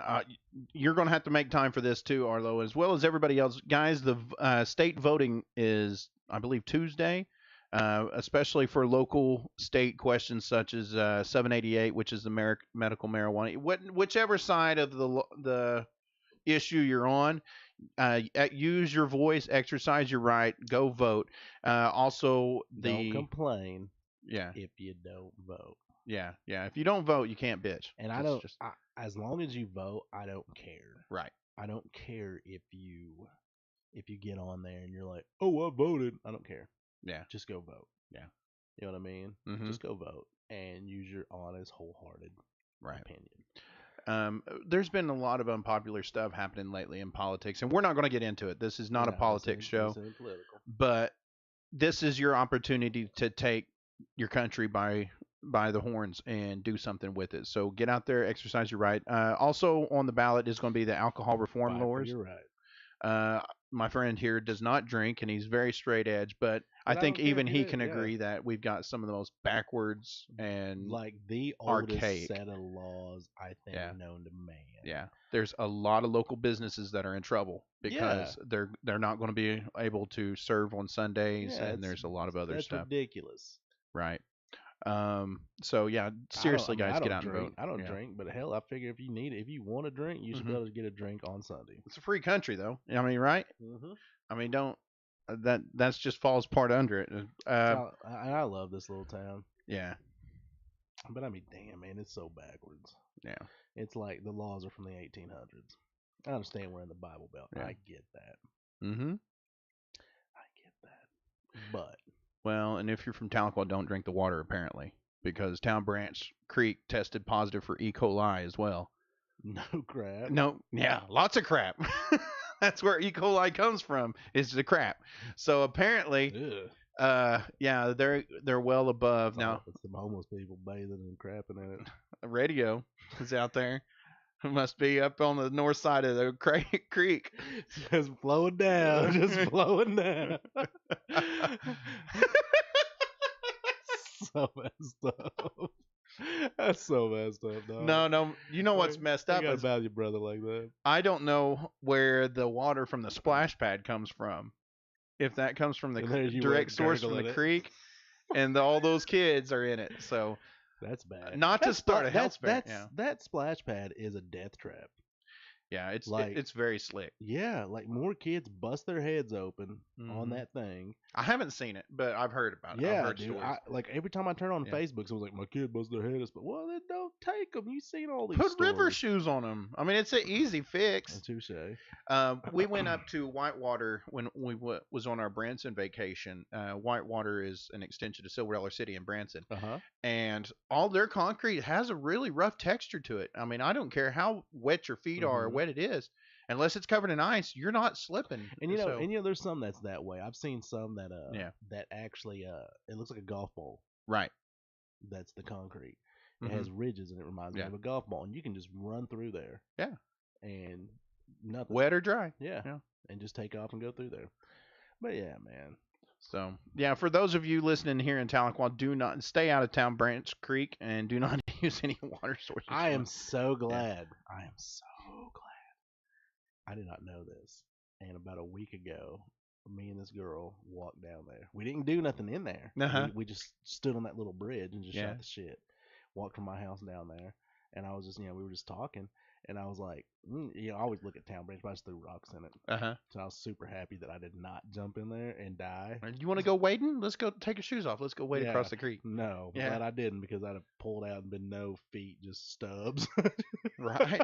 you're going to have to make time for this too, Arlo, as well as everybody else. Guys, the state voting is, I believe, Tuesday, especially for local state questions such as 788, which is the medical marijuana. Whichever side of the issue you're on, use your voice, exercise your right, go vote. Also, Don't complain. Yeah. If you don't vote. Yeah. If you don't vote, you can't bitch. And as long as you vote, I don't care. Right. I don't care if you get on there and you're like, oh, I voted. I don't care. Yeah. Just go vote. Yeah. You know what I mean? Mhm. Just go vote and use your honest, wholehearted opinion. There's been a lot of unpopular stuff happening lately in politics, and we're not going to get into it. This is not a politics show, Political. but this is your opportunity to take your country by the horns and do something with it. So get out there, exercise your right. Also on the ballot is going to be the alcohol reform laws. You're right. My friend here does not drink, and he's very straight edge, but I think don't care even if he you can do, yeah. agree that we've got some of the most backwards and Like the oldest archaic set of laws I think known to man. Yeah, there's a lot of local businesses that are in trouble because they're not going to be able to serve on Sundays, and there's a lot of other stuff. That's ridiculous. Right. So yeah, seriously, guys, get out and vote. I don't drink, but hell, I figure if you want to drink, you should be able to get a drink on Sunday. It's a free country, though. I mean, right? Mm-hmm. I mean, don't that's just falls part under it. I love this little town. Yeah. But I mean, damn, man, it's so backwards. Yeah. It's like the laws are from the 1800s. I understand we're in the Bible Belt. Yeah. I get that. Mm-hmm. I get that. But well, and if you're from Tahlequah, don't drink the water apparently, because Town Branch Creek tested positive for E. coli as well. no crap. No, yeah, lots of crap. That's where E. coli comes from, is the crap. So apparently, yeah, they're well above now. It's some homeless people bathing and crapping in it. A radio is out there. It must be up on the north side of the creek. Just flowing down. Just flowing down. So messed up. That's so messed up, dog. No. You know what's messed You up? gotta Is battle your brother like that. I don't know where the water from the splash pad comes from. If that comes from the And there you direct went source from gurgling the it. creek, and all those kids are in it. So That's bad. not to start a health fair. That's Yeah. that splash pad is a death trap. Yeah, it's Like- it's very slick. Yeah, like more kids bust their heads open on Mhm. that thing. I haven't seen it, but I've heard about it. I've Yeah, heard dude. stories. Like every time I turn on Yeah. Facebook, someone's like, "My kid busted their head." But well, then don't take them. You've seen all these. Put river stories. shoes on them. I mean, it's an easy fix. Touche. We went up to Whitewater when we was on our Branson vacation. Whitewater is an extension to Silver Dollar City in Branson, and all their concrete has a really rough texture to it. I mean, I don't care how wet your feet are or wet it is, unless it's covered in ice, you're not slipping. And you know, So- there's some that's that way. I've seen some that Yeah. that actually it looks like a golf ball. right. That's the concrete. Mhm. It has ridges and it reminds me Yeah. of a golf ball, and you can just run through there. Yeah. And nothing. Wet or dry. Yeah. Yeah. And just take off and go through there. But yeah, man. So yeah, for those of you listening here in Tahlequah, do not stay out of town Branch Creek and do not use any water sources. I am so glad. I am so glad. I did not know this. And about a week ago, me and this girl walked down there. We didn't do nothing in there. Uh-huh. We just stood on that little bridge and just Yeah. shot the shit. Walked from my house down there. And I was just, we were just talking. And I was like, I always look at Town Branch, but I just threw rocks in it. Uh-huh. So I was super happy that I did not jump in there and die. You want to go wading? Let's go take your shoes off. Let's go wade Yeah. across the creek. No, Yeah. glad I didn't because I'd have pulled out and been no feet, just stubs. Right.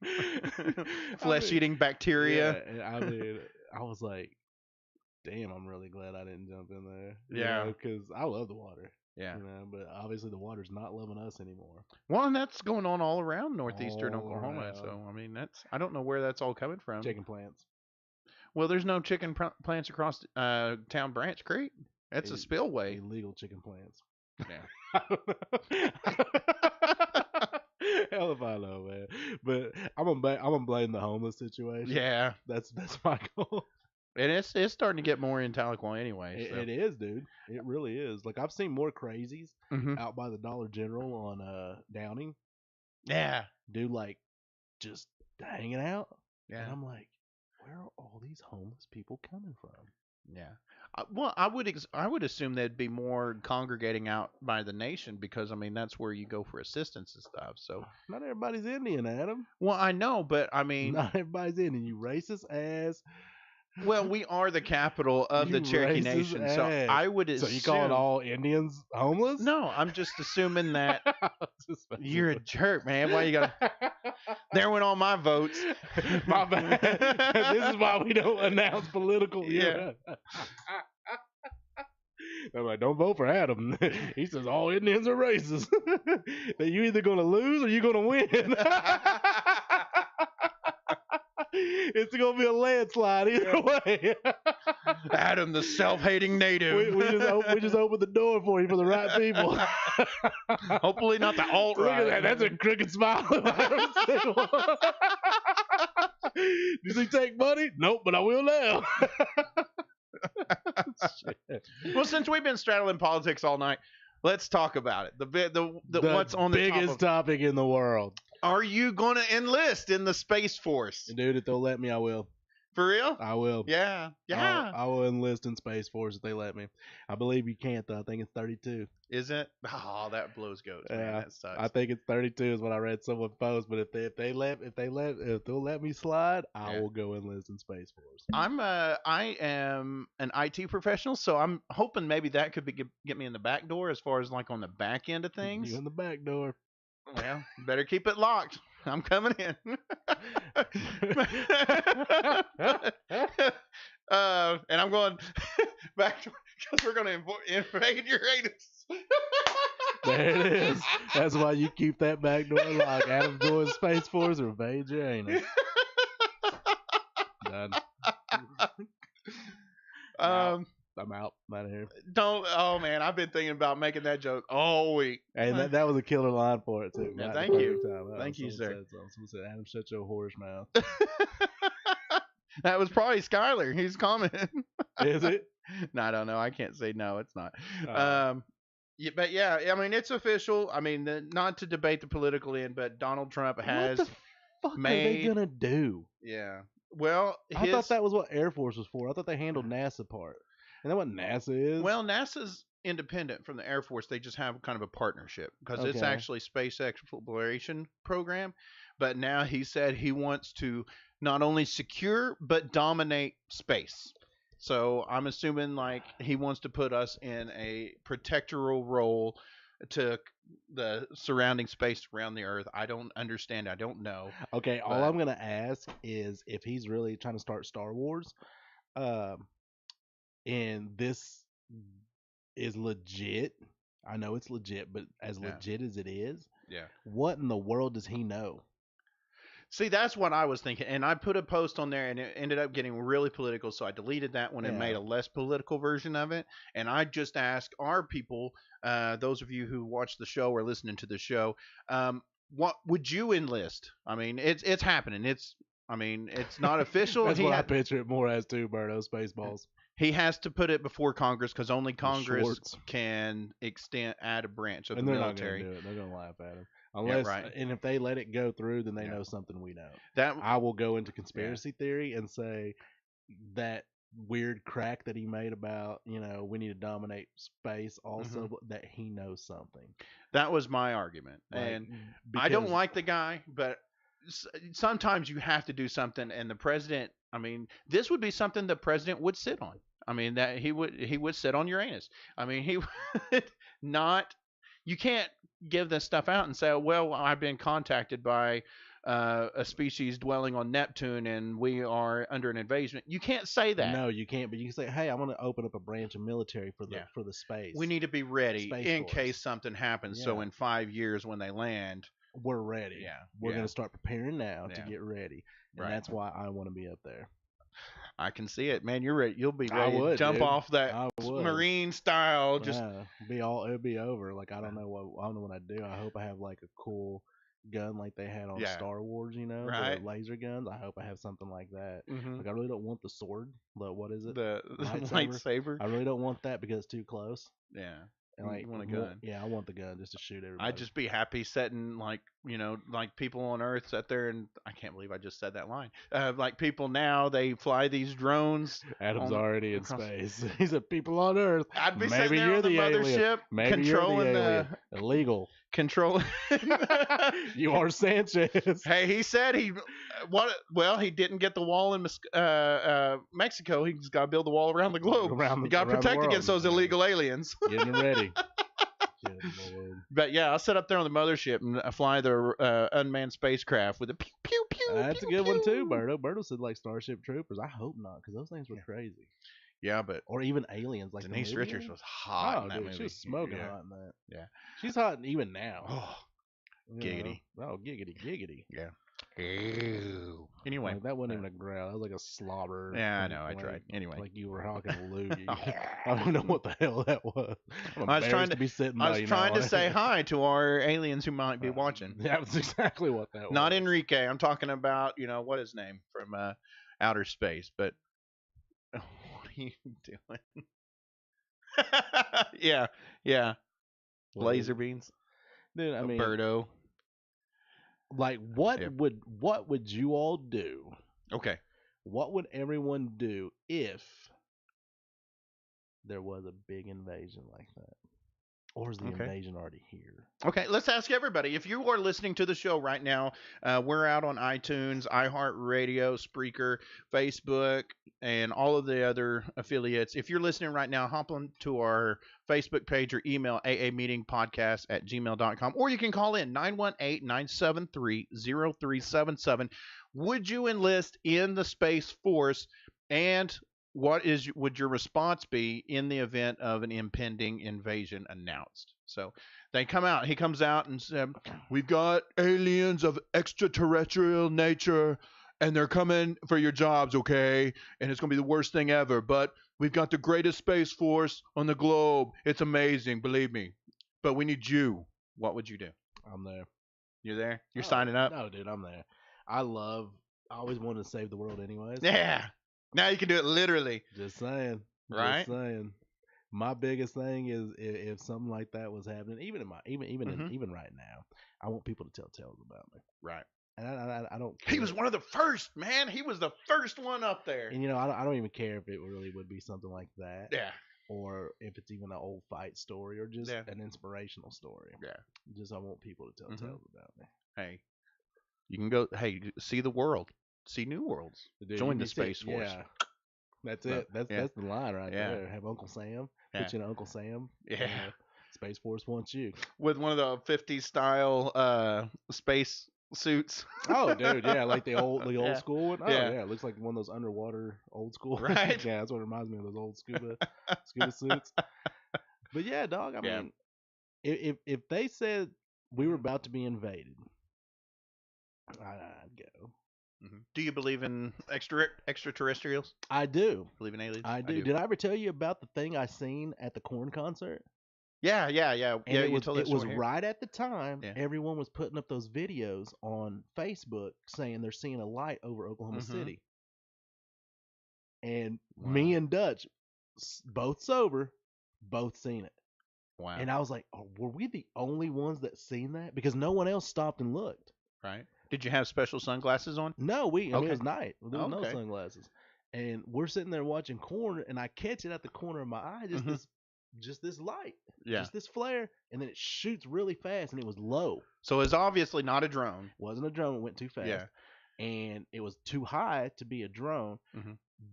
I Flesh-eating bacteria. Yeah, and I mean, I was like, damn, I'm really glad I didn't jump in there. Yeah. Because I love the water. Yeah. But obviously the water's not loving us anymore. Well, and that's going on all around northeastern All Oklahoma. around. So I mean, I don't know where that's all coming from. Chicken plants. Well, there's no chicken plants across Town Branch Creek. That's a spillway. Illegal chicken plants. Yeah. Hell if I know, man. But I'm gonna blame the homeless situation. Yeah. That's my goal. And it's starting to get more in Tahlequah anyway. So. It is, dude. It really is. Like I've seen more crazies Mhm. out by the Dollar General on Downing. Yeah. Dude, like just hanging out. Yeah. And I'm like, where are all these homeless people coming from? Yeah. Well, I would assume they'd be more congregating out by the nation because I mean that's where you go for assistance and stuff. So Not everybody's Indian, Adam. well, I know, but I mean, Not everybody's Indian. You racist ass. well, we are the capital of the You Cherokee racist Nation, so ass. I would So assume. you calling all Indians homeless? No, I'm just assuming that Just messing you're a with jerk, man. Why you gotta? There went all my votes. My bad. This is why we don't announce political. Yeah. I'm like, don't vote for Adam. He says all Indians are racist. That you either gonna lose or you're gonna win. It's gonna be a landslide either way. Adam, the self-hating native. we just opened the door for you for the right people. Hopefully not the alt Look right. at that. That's a crooked smile. If I ever seen one. Does he take money? Nope, but I will now. Shit. Well, since we've been straddling politics all night, let's talk about it. The what's on the biggest topic in the world. Are you going to enlist in the Space Force? Dude, if they'll let me, I will. For real? I will. Yeah. Yeah. I will enlist in Space Force if they let me. I believe you can't, though. I think it's 32. Is it? Oh, that blows goats, man. Yeah, That sucks. I think it's 32 is what I read someone post. But if they'll let me slide, I Yeah. will go enlist in Space Force. I am an IT professional, so I'm hoping maybe that could get me in the back door as far as like on the back end of things. You in the back door. Well, better keep it locked. I'm coming in. And I'm going back to because we're going to invade your anus. There it is. That's why you keep that back door locked. Adam going Space Force or invade your anus. Done. I'm out. I'm out of here. Don't. Oh man, I've been thinking about making that joke all week. Hey, that was a killer line for it too. Yeah, Right thank the you. perfect time. Thank you, Someone sir. said something. Someone said, "Adam, shut your horse mouth." That was probably Skyler. He's commenting. Is it? No, I don't know. I can't say no. It's not. Oh. Yeah, but yeah, I mean it's official. I mean, not to debate the political end, but Donald Trump has What the fuck are they made. gonna do? Yeah. Well, I thought that was what Air Force was for. I thought they handled NASA part. Isn't that what NASA is? Well, NASA's independent from the Air Force. They just have kind of a partnership because it's Okay. actually space exploration program. But now he said he wants to not only secure but dominate space. So I'm assuming like he wants to put us in a protectoral role to the surrounding space around the Earth. I don't understand. I don't know. Okay, all But- I'm gonna ask is if he's really trying to start Star Wars, and this is legit. I know it's legit, but as Yeah. legit as it is, Yeah. what in the world does he know? See, that's what I was thinking. And I put a post on there and it ended up getting really political. So I deleted that one and Yeah. made a less political version of it. And I just asked our people, those of you who watch the show or listening to the show, what would you enlist? I mean, it's happening. It's not official. That's what I picture it more as too, Berto. Spaceballs. He has to put it before Congress because only Congress Schwartz. can add a branch of And the they're military. not gonna do it. They're gonna laugh at him. Unless, right. and if they let it go through, then they Yeah. know something we know. That I will go into conspiracy theory and say that weird crack that he made about, we need to dominate space also, Mm-hmm. that he knows something. that was my argument, Like, and I don't because- like the guy, but sometimes you have to do something. And the president, I mean, this would be something the president would sit on. I mean, that he would sit on Uranus. I mean, he would not. You can't give this stuff out and say, well, I've been contacted by a species dwelling on Neptune and we are under an invasion. You can't say that. No, you can't. But you can say, "Hey, I'm going to open up a branch of military for the Yeah. for the space. We need to be ready Space in Force. case something happens. So Yeah. in 5 years when they land, We're ready. Yeah, We're yeah. going to start preparing now to Yeah. get ready, and Right. that's why I want to be up there. I can see it, man. You're ready. You'll be I ready to would, jump dude. off that I would. marine style. Just Yeah, it'd be over. Like I don't know what I do. I hope I have like a cool gun like they had on Yeah. Star Wars. Right. The laser guns. I hope I have something like that. Mhm. Like I really don't want the sword. But what is it? the Lightsaber? lightsaber. I really don't want that because it's too close. Yeah. And You like want a more- gun. Yeah, I want the gun just to shoot everybody. I'd just be happy setting like people on Earth sat there, and I can't believe I just said that line. Like people now, they fly these drones. Adam's on- already in across- space. He said, "People on Earth." I'd be Maybe sitting there you're on the alien. mothership, Maybe controlling you're the alien. Illegal. controlling. You are Sanchez. Hey, he said he didn't get the wall in Mexico. He's got to build the wall around the globe. Around You got to around the protect world. against those illegal aliens. Getting ready. Good Lord. But yeah, I'll sit up there on the mothership and fly the unmanned spacecraft with a pew pew pew. That's a pew, good one too, pew. Berto. Berto said like Starship Troopers. I hope not, because those things were crazy. Yeah, but Or even aliens, like the Denise movie Richards one. was hot Oh, in that dude, movie. she was smoking yeah. hot in that. Yeah. She's hot even now. Oh, you giggity. know? Oh, giggity, giggity. yeah. Ew. Anyway, Like, that wasn't even a growl. That was like a slobber. yeah, I like- know. I tried. Anyway, Like you were hawking a loogie. I don't know what the hell that was. I'm I was trying embarrassed to be sitting by I was you trying now. to say hi to our aliens who might be Uh, watching. That was exactly what that was. Not Enrique. I'm talking about, what his name from outer space. But what are you doing? yeah. What Laser is- beams. Dude, I mean, Birdo. like what Yeah. would you all do? Okay. What would everyone do if there was a big invasion like that? Or is the Okay. invasion already here? Okay, let's ask everybody. If you are listening to the show right now, we're out on iTunes, iHeartRadio, Spreaker, Facebook, and all of the other affiliates. If you're listening right now, hop on to our Facebook page or email aameetingpodcast@gmail.com, or you can call in 918-973-0377. Would you enlist in the Space Force, and what would your response be in the event of an impending invasion announced? So he comes out and said, we've got aliens of extraterrestrial nature and they're coming for your jobs, okay? And it's going to be the worst thing ever, but we've got the greatest space force on the globe. It's amazing, believe me. But we need you. What would you do? I'm there. You're there? You're Oh, signing up? No, dude, I'm there. I always wanted to save the world anyways. Yeah. Now you can do it literally. Just saying. Right? Just saying. My biggest thing is if something like that was happening, even in my even right now, I want people to tell tales about me. Right. And I don't care. He was one of the first, man. He was the first one up there. And I don't even care if it really would be something like that. Yeah. Or if it's even an old fight story or just Yeah. an inspirational story. Yeah. Just I want people to tell tales about me. Hey, you can go. Hey, see the world. See new worlds. Dude, Join you the Space Force. Yeah. That's it. That's the line right Yeah. there. Have Uncle Sam. Yeah. Put you in Uncle Sam. Yeah. Space Force wants you. With one of the 50s style space suits. Oh, dude, yeah, like the old Yeah. school one. Oh, Yeah. yeah, it looks like one of those underwater old school. Right. Yeah, that's what it reminds me of, those old scuba suits. But yeah, dog. I mean, if they said we were about to be invaded, I'd go. Do you believe in extraterrestrials? I do. Believe in aliens? I do. Did I ever tell you about the thing I seen at the Korn concert? Yeah. And you told it that was story here. right at the time Yeah. everyone was putting up those videos on Facebook saying they're seeing a light over Oklahoma City. And me and Dutch, both sober, both seen it. Wow. And I was like, oh, were we the only ones that seen that? Because no one else stopped and looked. Right. Did you have special sunglasses on? No, I mean, Okay. it was night. There was no Okay. sunglasses. And we're sitting there watching Korn, and I catch it at the corner of my eye, just this light, just this flare, and then it shoots really fast, and it was low. So it's obviously not a drone. Wasn't a drone. It went too fast. Yeah. And it was too high to be a drone,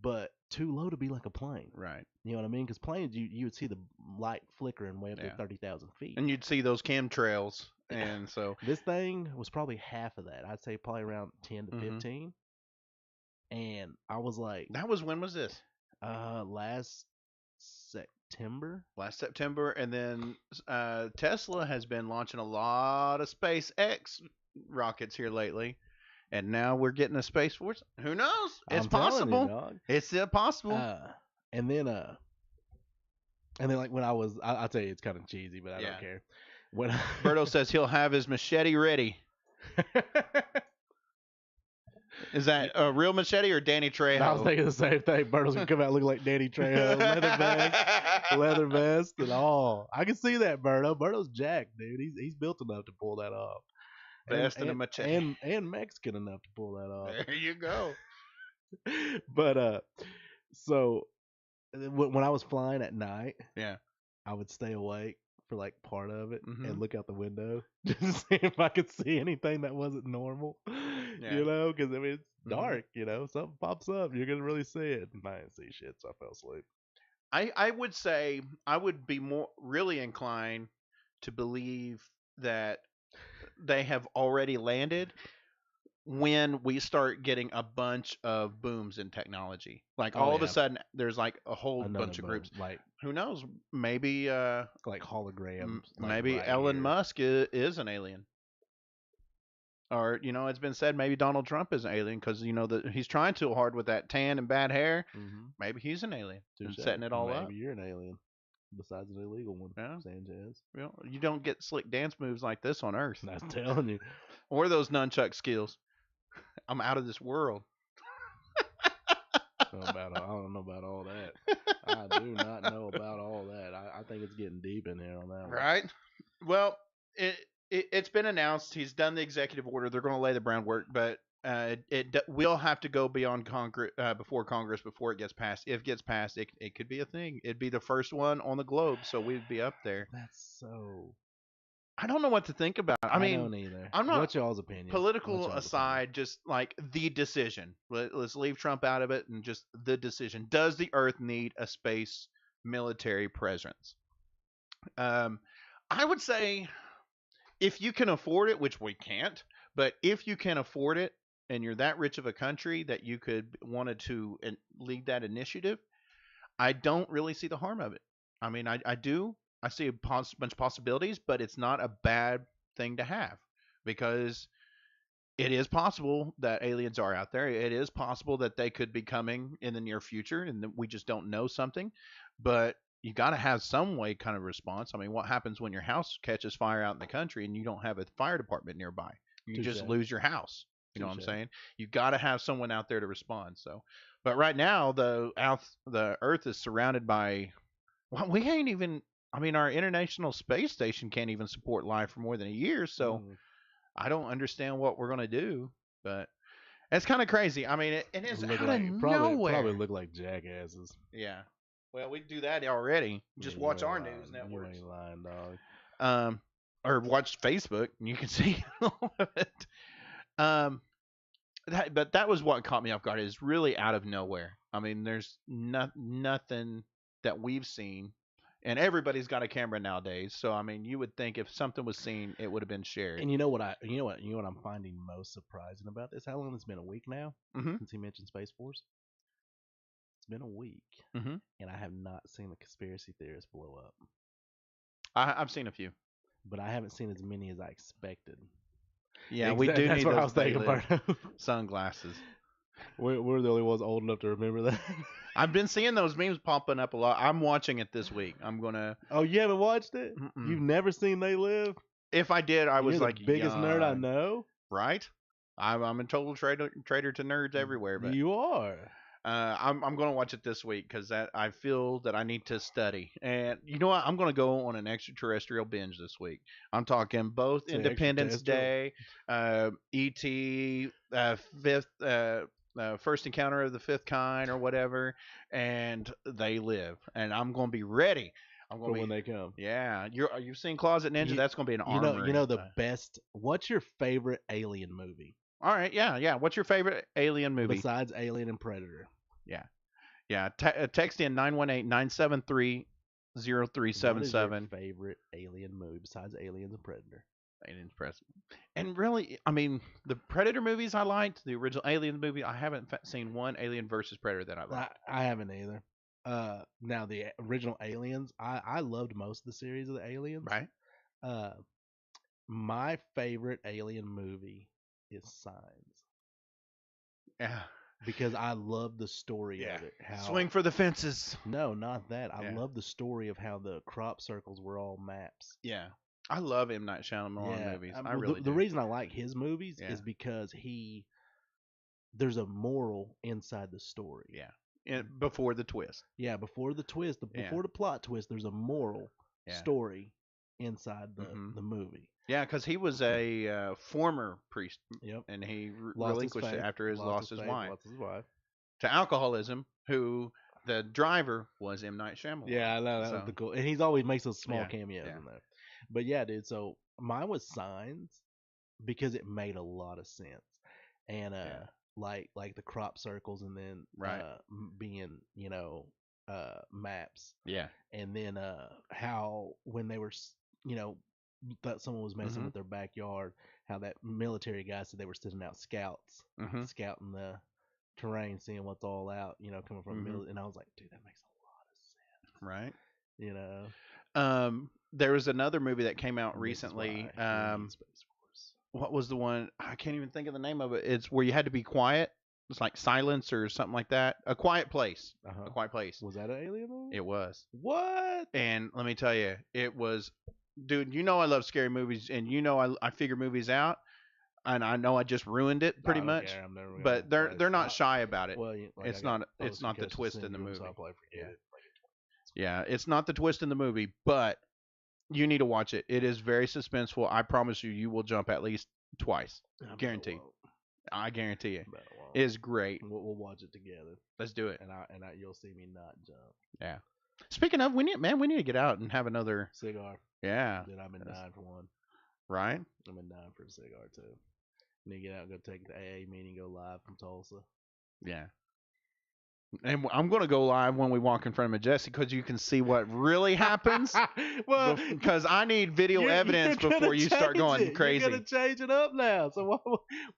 but too low to be like a plane. Right. You know what I mean? Because planes, you would see the light flickering way up to 30,000 feet. And you'd see those chemtrails. And so this thing was probably half of that. I'd say probably around 10 to 15. And I was like, when was this? Last September. Last September. And then Tesla has been launching a lot of SpaceX rockets here lately. And now we're getting a Space Force. Who knows? It's possible. You, dog. It's possible. And then like when I'll tell you, it's kind of cheesy, but I don't care. When Berto says he'll have his machete ready. Is that a real machete or Danny Trejo? I was thinking the same thing. Berto's gonna come out looking like Danny Trejo, leather vest, and all. I can see that, Berto. Berto's jacked, dude. He's built enough to pull that off. Vest and a machete. And Mexican enough to pull that off. There you go. But so when I was flying at night, I would stay awake for like part of it and look out the window just to see if I could see anything that wasn't normal. You know, because I mean it's dark. You know, something pops up, you're gonna really see it. And I didn't see shit, so I fell asleep. I would say I would be more really inclined to believe that they have already landed when we start getting a bunch of booms in technology. Like all of a sudden there's like a whole bunch of groups. Like who knows? Maybe like holograms. Maybe right Elon here. Musk is an alien. Or, you know, it's been said maybe Donald Trump is an alien because, you know, he's trying too hard with that tan and bad hair. Maybe he's an alien and setting it all up. Maybe you're an alien. Besides an illegal one, Sanchez. Well, you don't get slick dance moves like this on Earth. I was telling you. Or those nunchuck skills. I'm out of this world. I don't know about all that. I do not know about all that. I think it's getting deep in here on that one. Right? Well, it's been announced. He's done the executive order. They're going to lay the groundwork, but it will have to go beyond Congress before it gets passed. If it gets passed, it could be a thing. It'd be the first one on the globe, so we'd be up there. That's so. I don't know what to think about. I mean, don't either. I'm not. What's y'all's opinion? Political aside, just like the decision. Let's leave Trump out of it and just the decision. Does the Earth need a space military presence? I would say if you can afford it, which we can't, but if you can afford it and you're that rich of a country that you could wanted to lead that initiative, I don't really see the harm of it. I mean, I do. I see a bunch of possibilities, but it's not a bad thing to have because it is possible that aliens are out there. It is possible that they could be coming in the near future and we just don't know something, but you got to have some way kind of response. I mean, what happens when your house catches fire out in the country and you don't have a fire department nearby? You just lose your house. You know what I'm saying? You got to have someone out there to respond. So, but right now the Earth is surrounded by Well, we ain't even. I mean, our International Space Station can't even support life for more than a year. So I don't understand what we're gonna do. But it's kind of crazy. I mean, it is Look out like of probably nowhere. look like jackasses. Yeah. Well, we do that already. Just Yeah, watch you ain't our lying. news networks. You ain't lying, dog. Or watch Facebook, and you can see all of it. But that was what caught me off guard. Is really out of nowhere. I mean, there's nothing that we've seen, and everybody's got a camera nowadays. So I mean, you would think if something was seen, it would have been shared. And you know what I'm finding most surprising about this? How long has it been? A week now since he mentioned Space Force. It's been a week, and I have not seen the conspiracy theorists blow up. I've seen a few, but I haven't seen as many as I expected. Yeah, we do That's need what I those was thinking about. sunglasses. We're the only ones old enough to remember that. I've been seeing those memes popping up a lot. I'm watching it this week. I'm gonna. Oh, you haven't watched it? Mm-mm. You've never seen They Live? If I did, I was You're like the biggest nerd I young. know. Right? I'm a total trader to nerds everywhere. But You are. I'm going to watch it this week because I feel that I need to study. And you know what? I'm going to go on an extraterrestrial binge this week. I'm talking both Say Independence Day, E.T., First Encounter of the Fifth Kind or whatever, and They Live. And I'm going to be ready. I'm going For to when they come. Yeah, you've seen Closet Ninja? That's going to be an armory. You know the best. What's your favorite alien movie? All right, yeah. What's your favorite alien movie besides Alien and Predator? Yeah. Text in 918-973-0377. What is your favorite alien movie besides Aliens and Predator? Aliens Predator. And really, I mean, the Predator movies I liked. The original Alien movie, I haven't seen one Alien versus Predator that I liked. I haven't either. Now the original Aliens, I loved most of the series of the Aliens. Right. My favorite Alien movie is Signs. Yeah. Because I love the story of it. How, Swing for the fences. No, not that. I love the story of how the crop circles were all maps. Yeah. I love M. Night Shyamalan movies. I really do. The reason I like his movies is because there's a moral inside the story. Yeah. Before the twist. Yeah, before the twist, before the plot twist, there's a moral story inside the movie. Yeah, because he was a former priest. Yep. And he relinquished it after he lost his wife to alcoholism, who the driver was M. Night Shyamalan. Yeah, I know. That was the cool. And he's always makes those small cameos in there. But yeah, dude, so mine was Signs because it made a lot of sense. And like the crop circles and then being, maps. Yeah. And then how when they were, thought someone was messing with their backyard, how that military guy said they were sending out scouts, scouting the terrain, seeing what's all out, coming from the military. And I was like, dude, that makes a lot of sense. Right. There was another movie that came out recently. What was the one? I can't even think of the name of it. It's where you had to be quiet. It's like Silence or something like that. A Quiet Place. A Quiet Place. Was that an alien movie? It was. What? And let me tell you, it was. Dude, I love scary movies, and I figure movies out, and I know I just ruined it pretty much. But they're not shy about it. Well, it's not the twist in the movie. So I'll probably forget it. Yeah, it's not the twist in the movie, but you need to watch it. It is very suspenseful. I promise you will jump at least twice. Guaranteed. I guarantee you. It is great. We'll watch it together. Let's do it. And you'll see me not jump. Yeah. Speaking of, we need to get out and have another cigar. Yeah. Dude, I've been dying for one. Right? I've been dying for a cigar too. Need to get out and go take the AA meeting, go live from Tulsa. Yeah. And I'm going to go live when we walk in front of Majestic because you can see what really happens. Well, because I need video evidence before you start going crazy. You're going to change it up now. So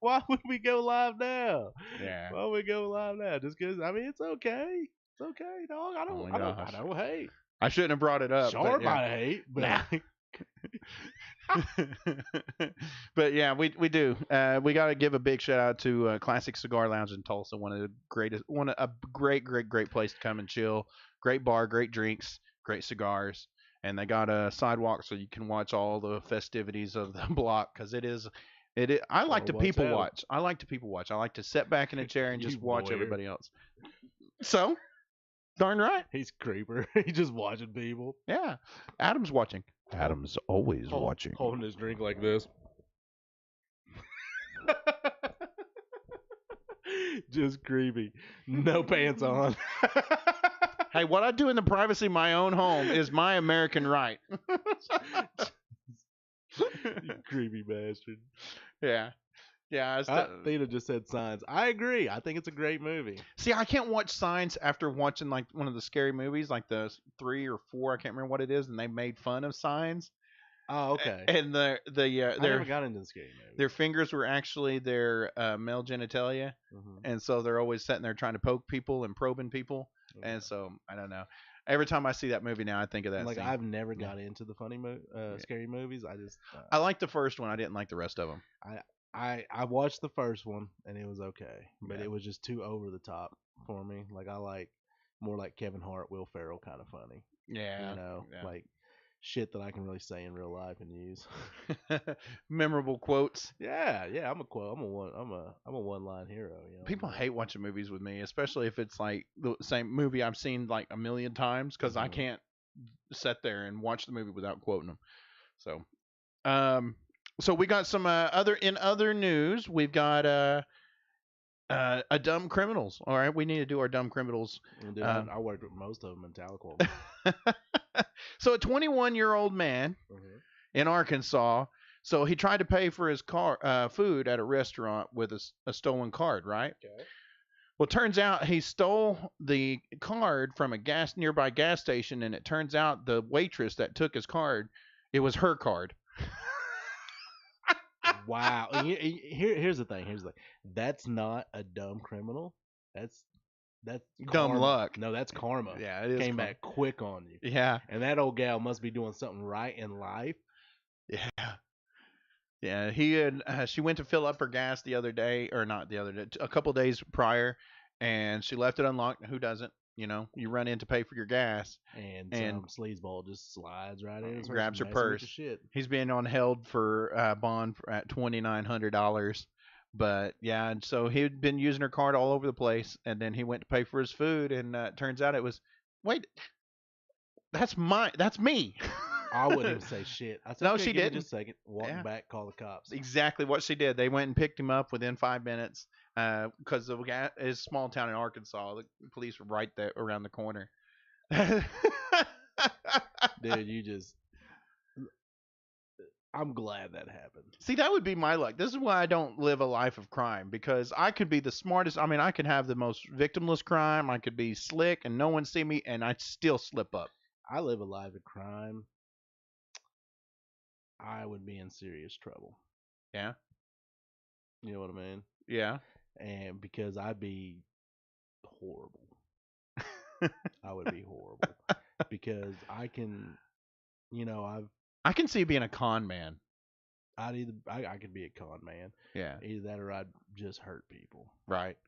why would we go live now? Yeah. Why would we go live now? Just because, it's okay. It's okay, dog. I don't hate. I shouldn't have brought it up. Sure, might hate, but but yeah, we do. We got to give a big shout out to Classic Cigar Lounge in Tulsa, a great place to come and chill. Great bar, great drinks, great cigars, and they got a sidewalk so you can watch all the festivities of the block because it is. I like to people watch. I like to sit back in a chair and just watch everybody else. So. Darn right. He's creeper. He's just watching people. Yeah. Adam's watching. Adam's always watching. Holding his drink like this. Just creepy. No pants on. Hey, what I do in the privacy of my own home is my American right. You creepy bastard. Yeah. Yeah. Theta just said Signs. I agree. I think it's a great movie. See, I can't watch Signs after watching like one of the scary movies, like the 3 or 4. I can't remember what it is, and they made fun of Signs. Oh, okay. And I never got into the scary movie. their fingers were actually their male genitalia, and so they're always sitting there trying to poke people and probing people. And so I don't know. Every time I see that movie now, I think of that. Like scene. I've never got into the funny scary movies. I just I like the first one. I didn't like the rest of them. I watched the first one and it was okay, but it was just too over the top for me. Like I like more like Kevin Hart, Will Ferrell kind of funny. Yeah, you know, yeah. like shit that I can really say in real life and use. Memorable quotes. Yeah, I'm a one line hero. You know, people hate watching movies with me, especially if it's like the same movie I've seen like a million times, because I can't sit there and watch the movie without quoting them. So we got some other news. We've got a dumb criminals. All right, we need to do our dumb criminals. Dude, I worked with most of them in Tahlequah. So a 21-year-old man in Arkansas. So he tried to pay for his food at a restaurant with a stolen card, right? Okay. Well, it turns out he stole the card from a nearby gas station, and it turns out the waitress that took his card, it was her card. Wow. Here's the thing. That's not a dumb criminal. That's dumb karma. luck. No, that's karma. Yeah, it is. Came back quick on you. Yeah. And that old gal must be doing something right in life. Yeah. Yeah, she went to fill up her gas the other day, or not the other day, a couple days prior, and she left it unlocked. Who doesn't? You know, you run in to pay for your gas, and some sleazeball just slides right in, grabs her purse. He's being on held for bond at $2,900. But yeah, and so he'd been using her card all over the place, and then he went to pay for his food, and it turns out it was, wait, that's me. I wouldn't even say shit. I said, no, okay, she didn't. Just a second. Walking back, call the cops. Exactly what she did. They went and picked him up within 5 minutes because it's a small town in Arkansas. The police were right there around the corner. Dude, I'm glad that happened. See, that would be my luck. This is why I don't live a life of crime, because I could be the smartest. I mean, I could have the most victimless crime. I could be slick and no one see me, and I'd still slip up. I live a life of crime. I would be in serious trouble. Yeah. You know what I mean? Yeah. And because I'd be horrible. I would be horrible. Because I can, I can see you being a con man. I could be a con man. Yeah. Either that or I'd just hurt people. Right.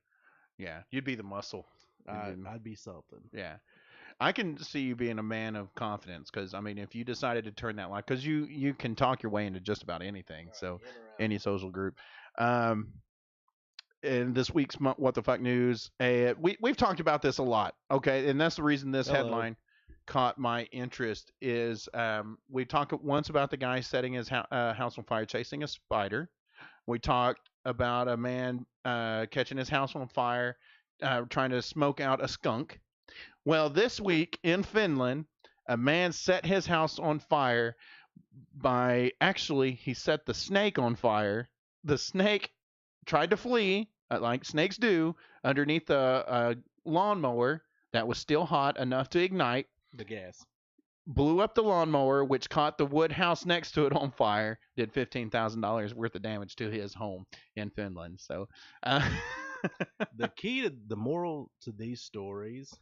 Yeah. You'd be the muscle. I'd be something. Yeah. I can see you being a man of confidence, because, I mean, if you decided to turn that light, because you can talk your way into just about anything, so any social group. In this week's What the Fuck News, we've talked about this a lot, okay, and that's the reason this headline caught my interest is we talked once about the guy setting his house on fire chasing a spider. We talked about a man catching his house on fire trying to smoke out a skunk. Well, this week in Finland, a man set his house on fire he set the snake on fire. The snake tried to flee, like snakes do, underneath a lawnmower that was still hot enough to ignite. The gas. Blew up the lawnmower, which caught the wood house next to it on fire. Did $15,000 worth of damage to his home in Finland. So, the moral to these stories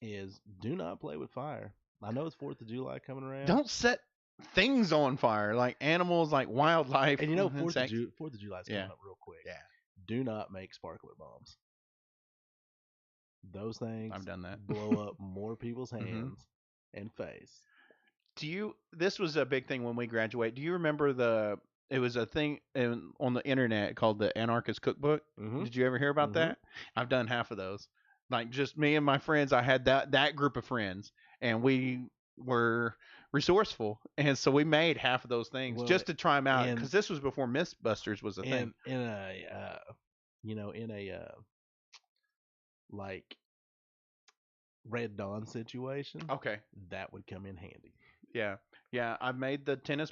is do not play with fire. I know it's 4th of July coming around. Don't set things on fire, like animals, like wildlife. And 4th of July is coming up real quick. Yeah. Do not make sparkler bombs. Those things I've done that. blow up more people's hands and face. This was a big thing when we graduated. Do you remember it was a thing on the internet called the Anarchist Cookbook? Did you ever hear about that? I've done half of those. Like just me and my friends. I had that group of friends, and we were resourceful, and so we made half of those things Well, just to try them out in- because this was before Mythbusters was a thing. in a in a like Red Dawn situation, Okay. that would come in handy. Yeah. Yeah. I made the tennis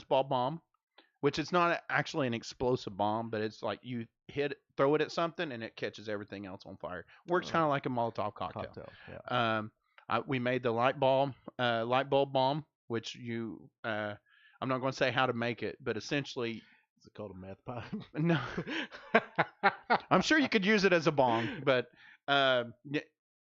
ball bomb, which is not actually an explosive bomb, but it's like you throw it at something and it catches everything else on fire. Works kind of like a Molotov cocktail. Yeah. We made the light bulb bomb, which I'm not going to say how to make it, but essentially, Is it called a meth pipe? no, I'm sure you could use it as a bong, but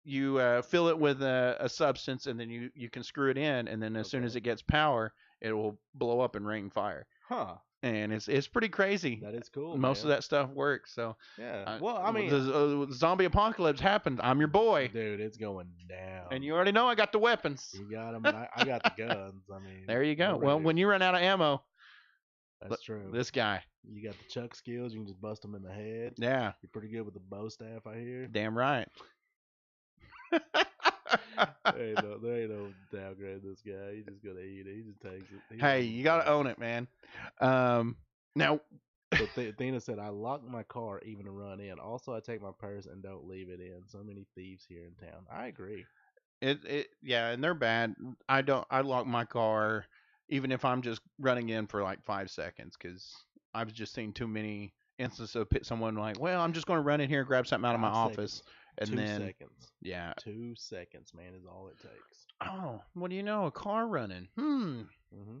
you fill it with a substance and then you can screw it in, and then as soon as it gets power, it will blow up and rain fire. Huh. And it's pretty crazy. That is cool. Most of man. that stuff works. So Yeah. Well, I mean, the zombie apocalypse happened. I'm your boy, dude, it's going down. and you already know I got the weapons. You got them, and I got the guns. I mean, There you go. we're Well, ready. when you run out of ammo, That's true. this guy, You got the chuck skills. You can just bust them in the head. yeah, You're pretty good with the bow staff, I hear. damn right. there ain't no downgrade this guy. He's just gonna eat it. He just takes it. He Hey, doesn't you gotta care. own it, man. Now, But Athena said, I lock my car even to run in. Also, I take my purse and don't leave it in. So many thieves here in town. I agree. yeah, and they're bad. I lock my car even if I'm just running in for like 5 seconds because I've just seen too many instances of someone like, well, I'm just going to run in here and grab something out of my 5 office, and 2 then seconds. yeah. 2 seconds, man, is all it takes. Oh, what do you know? A car running. Mm-hmm.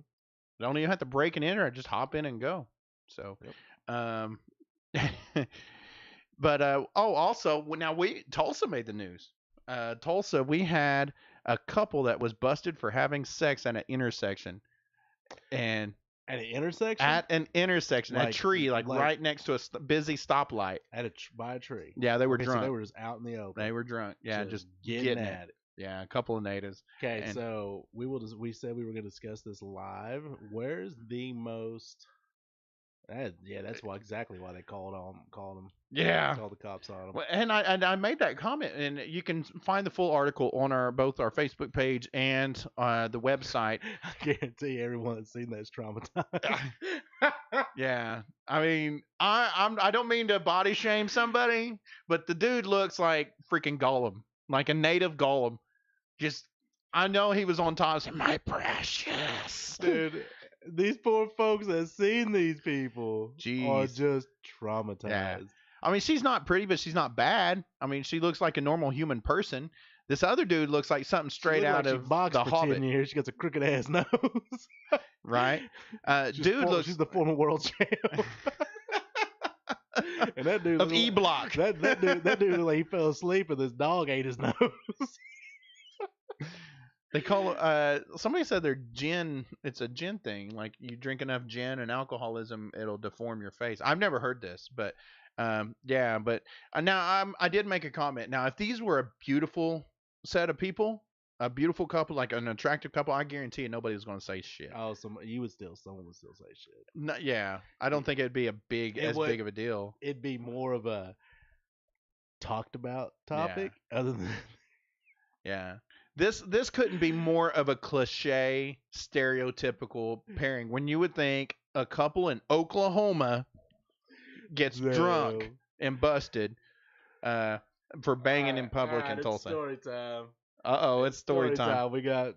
Don't even have to break and enter. I just hop in and go. So, but also now Tulsa made the news. Tulsa, we had a couple that was busted for having sex at an intersection, and At an intersection? at an intersection, a Like- tree, like like- right next to a busy stoplight. By a tree. Yeah, they were Okay, so drunk. they were just out in the open. They were drunk. Yeah, just getting it. at it. Yeah, a couple of natives. Okay, And- so we said we were going to discuss this live. Where's the most? That's exactly why they called them. Yeah. Called the cops on them. Well, and I made that comment, and you can find the full article on both our Facebook page and the website. I guarantee everyone that's seen that's traumatized. Yeah, I mean, I don't mean to body shame somebody, but the dude looks like freaking Gollum, like a native Gollum. Just, I know he was on top saying, "My precious." Dude, these poor folks that seen these people are Jeez. just traumatized. Yeah. I mean, she's not pretty, but she's not bad. I mean, she looks like a normal human person. This other dude looks like something straight She looked out like of she boxed The for Hobbit, 10 years. She got a crooked ass nose. right? She's She's the former world champ. And that dude of looked E Block. That dude looked like he fell asleep and this dog ate his nose. They call somebody said they're gin. It's a gin thing. Like you drink enough gin and alcoholism, it'll deform your face. I've never heard this, but yeah. But now I did make a comment. Now, if these were a beautiful set of people, a beautiful couple, like an attractive couple, I guarantee you nobody was going to say shit. Oh, someone would still say shit. No, yeah, I don't think it'd be big of a deal. It'd be more of a talked about topic, other than Yeah. This couldn't be more of a cliche, stereotypical pairing. When you would think a couple in Oklahoma gets drunk and busted for banging in public in Tulsa. Story time. Uh-oh, it's story time. We got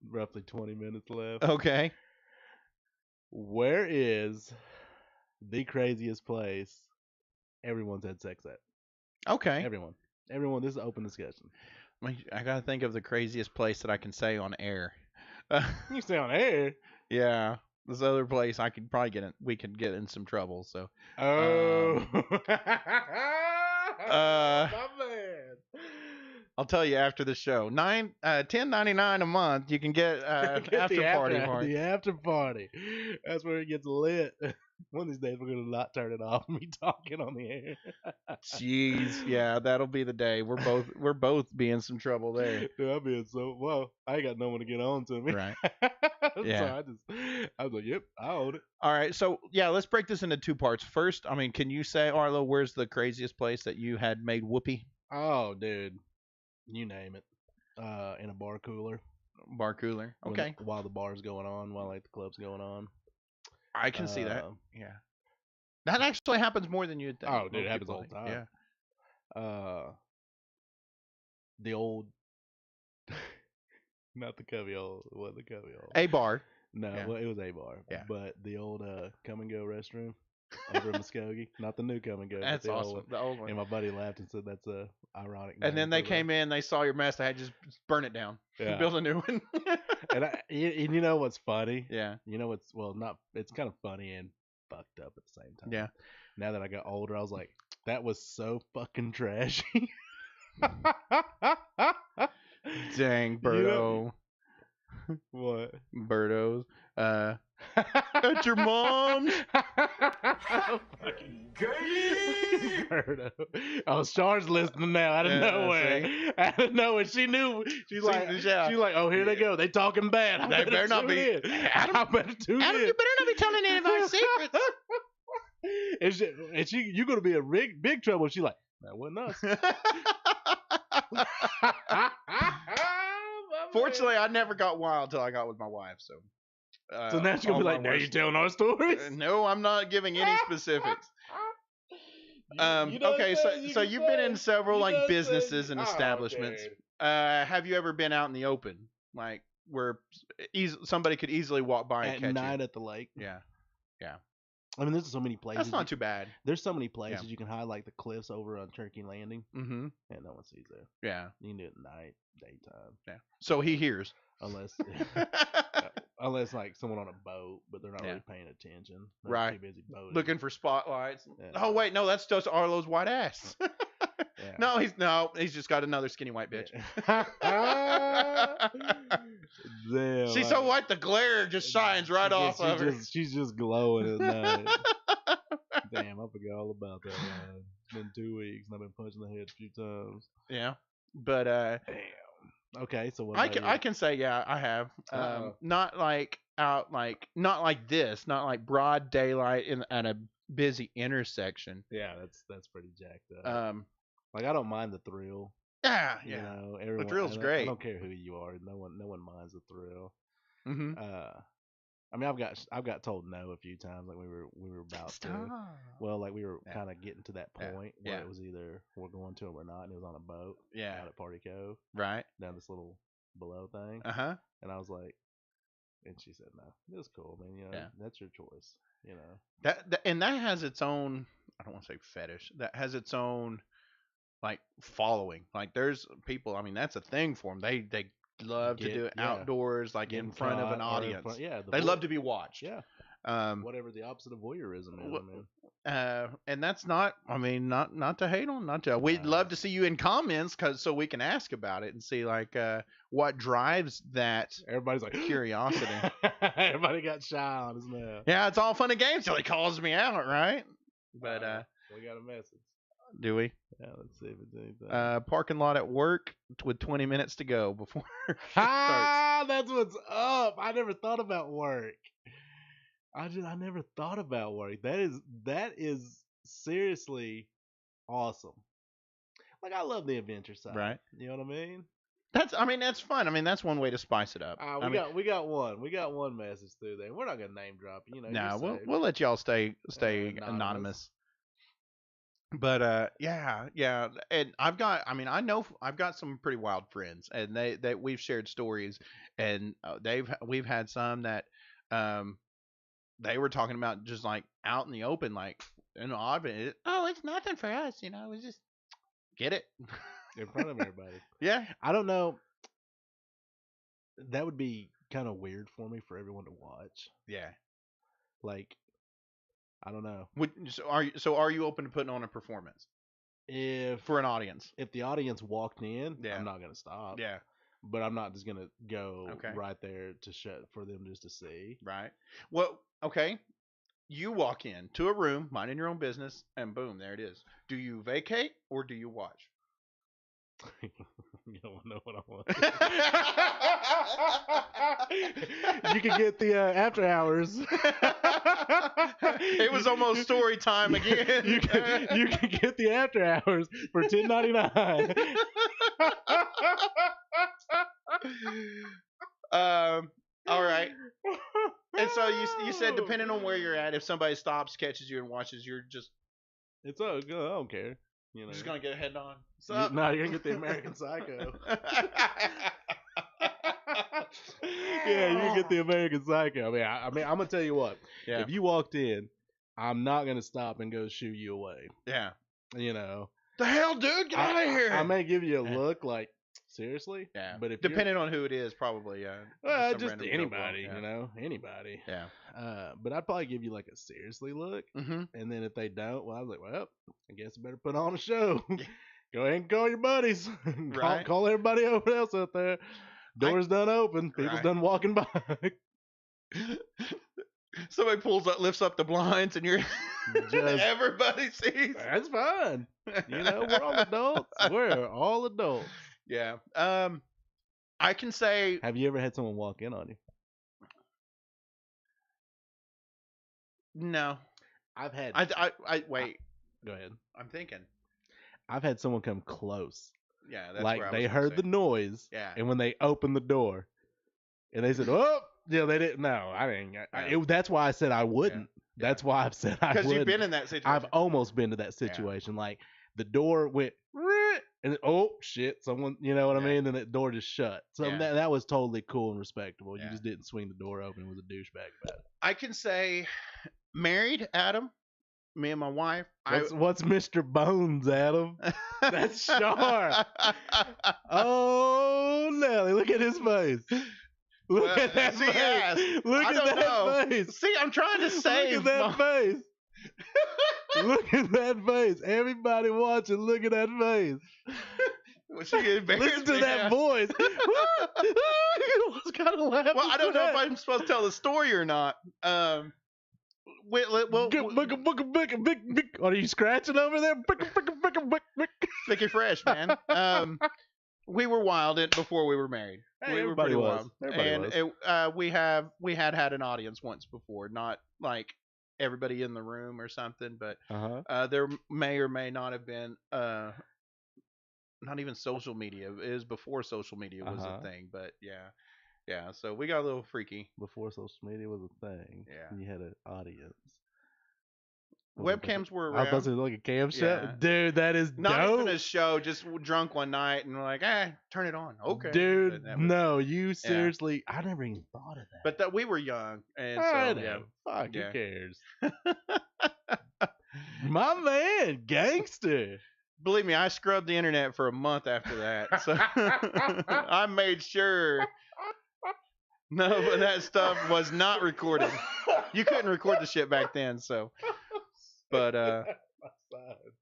roughly 20 minutes left. Okay. Where is the craziest place everyone's had sex at? Okay. Everyone. This is open discussion. I got to think of the craziest place that I can say on air. You say on air? Yeah. This other place I could probably we could get in some trouble, so. Oh. Uh, My man. I'll tell you after the show. $10.99 a month. You can get Get the party. The after party. That's where it gets lit. One of these days we're gonna not turn it off and be talking on the air. Jeez, yeah, that'll be the day. We're both be in some trouble there. Dude, I'm being I ain't got no one to get on to me. Right. Yeah. So I was like, yep, I own it. All right, so yeah, let's break this into two parts. First, I mean, can you say, Arlo, where's the craziest place that you had made whoopee? Oh, dude, you name it. In a bar cooler. Bar cooler. Okay. While the bar's going on, while like the club's going on. I can see that. Yeah. That actually happens more than you'd think. Oh, dude, Most it happens people all the think. time. Yeah. The old, not the cubby hole. What the cubby hole? A bar. No, Yeah. well, it was a bar. Yeah. But the old come and go restroom over in Muskogee, not the new come and go. but That's the awesome. Old one. The old one. And my buddy laughed and said that's a ironic. And then name they for came in, they saw your mess, they had to just burn it down, Yeah. build a new one. And you know what's funny? Yeah. You know what's not? It's kind of funny and fucked up at the same time. Yeah. Now that I got older, I was like, that was so fucking trashy. Dang, Berto. What? Bertos. At your mom's. Fucking Berto. Oh, Char's listening now out of Yeah, nowhere. Out of nowhere. She knew. She's like, yeah. she's like, oh, here they go. They talking bad. I They better not tune be. in. Adam, I better tune Adam, in. you better not be telling any of our secrets. And you're gonna be in big trouble. She's like, that wasn't us. Fortunately, I never got wild till I got with my wife. So now she's gonna be like, now you telling our stories? No, I'm not giving any specifics. You don't Okay, say, so you you've can been say. in several You like don't say. businesses and Oh, establishments. dude. Have you ever been out in the open, like where somebody could easily walk by and At catch night you? at the lake. Yeah, I mean, there's so many places. that's not too bad. There's so many places you can hide, like the cliffs over on Turkey Landing, Mm-hmm. and no one sees there. Yeah, You can do it at night, daytime, yeah. So he hears. unless unless like someone on a boat, but they're not really paying attention. They're Right. Too busy boating. Looking for spotlights. Yeah. Oh wait, no, that's just Arlow's white ass. Yeah. No, he's just got another skinny white bitch. Damn, She's so white the glare just shines right off of her. She's just glowing at night. Damn, I forgot all about that. Man. It's been 2 weeks and I've been punched in the head a few times. Yeah, but Damn. Okay, so what? I can say I have. Not like out not like this, not like broad daylight at a busy intersection. Yeah, that's pretty jacked up. Like I don't mind the thrill. Yeah, You yeah. know, everyone, thrill's I great. don't care who you are. No one minds the thrill. Mm-hmm. I mean, I've got told no a few times. Like we were about to. Well, like we were kind of getting to that point where it was either we're going to it or we're not, and it was on a boat. Yeah. Out at Party Cove. Right. Down this little below thing. Uh-huh. And I was like, and she said no. It was cool, man. You know, that's your choice. You know. That has its own. I don't want to say fetish. That has its own like following. Like there's people. I mean, that's a thing for them. They love to do it outdoors, like in front of an audience. They love to be watched. Yeah. Whatever the opposite of voyeurism is. I mean. And that's not. I mean, not to hate on. Not to. We'd love to see you in comments, so we can ask about it and see like what drives that. Everybody's like curiosity. Everybody got shy on us now. Yeah, it's all fun and games till he calls me out, right? But we got a message. Do we? Yeah, let's see if it's anything. Parking lot at work with 20 minutes to go before shift starts. That's what's up. I never thought about work. I never thought about work. That is seriously awesome. Like I love the adventure side. Right. You know what I mean? That's fun. I mean, that's one way to spice it up. We got one message through there. We're not gonna name drop. You know. No, we'll let y'all stay anonymous. But yeah, and I've got some pretty wild friends, and they we've shared stories, and we've had some that they were talking about just like out in the open, like it's nothing for us, you know, it's just get it in front of everybody. Yeah, I don't know. That would be kind of weird for me for everyone to watch. Yeah, like. I don't know. Are you open to putting on a performance? For an audience. If the audience walked in, yeah. I'm not gonna stop. Yeah. But I'm not just gonna go right there for them just to see. Right. Well, okay. You walk in to a room, minding your own business, and boom, there it is. Do you vacate or do you watch? You don't know what I want. You can get the after hours. It was almost story time again. you can get the after hours for $10.99. All right. And so you said depending on where you're at, if somebody stops, catches you, and watches, you're just It's all good. I don't care. You know, just gonna get a head on. What's up? No, you're gonna get the American Psycho. Yeah, you can get the American Psycho. I mean, I'm gonna tell you what. Yeah. If you walked in, I'm not gonna stop and go shoo you away. Yeah. You know, The hell, dude, get out of here. I may give you a look like, seriously. Yeah. But if depending on who it is, probably. Yeah. Some just random anybody, girl, yeah. you know, anybody. Yeah. But I'd probably give you like a seriously look, Mm-hmm. and then if they don't, well, I was like, well, I guess I better put on a show. Go ahead and call your buddies. Right. Call everybody else out there. Doors done open. People's Right. done walking by. Somebody pulls up, lifts up the blinds, and you're Just- everybody sees. That's fine. You know, we're all adults. We're all adults. Yeah. I can say Have you ever had someone walk in on you? no. I've had. I wait. Go ahead. I'm thinking. I've had someone come close. Yeah. That's Like where I they was gonna heard say. the noise, Yeah. and when they opened the door, and they said, "Oh, yeah," they didn't. No, I didn't. That's why I said I wouldn't. Yeah. That's why I've said I wouldn't. Because you've been in that situation. I've almost been to that situation. Like the door went, and then, oh shit, someone, you know what I Yeah. mean? Then the door just shut. So Yeah. that was totally cool and respectable. Yeah. You just didn't swing the door open and was a douchebag about it. I can say married, Adam, me and my wife. What's Mr. Bones, Adam? That's sharp. Oh, Nelly, look at his face. Look Well, at that see, face. yes. Look I at don't that know. face. See, I'm trying to save. Look at that face. Look at that face. Everybody watching, look at that face. Listen to that voice. What kind of laugh Well, I is don't know if that? I'm supposed to tell the story or not. Well, Are you scratching over there? Sticky fresh, man. We were wild before we were married. Hey, we were everybody pretty was. wild, Everybody and we had an audience once before, not like everybody in the room or something, but there may or may not have been not even social media. It was before social media was a thing, but yeah. So we got a little freaky. Before social media was a thing. Yeah. You had an audience. Webcams were I was about around. to say like a cam show. Yeah. Dude, that is Not dope. even a show, just drunk one night, and we're like, turn it on. Okay. Dude, But that was- no, you seriously, I never even thought of that. But that we were young, and I so know. yeah. Fuck, Yeah. who cares? My man, gangster. Believe me, I scrubbed the internet for a month after that. So I made sure none of that stuff was not recorded. You couldn't record the shit back then, so. But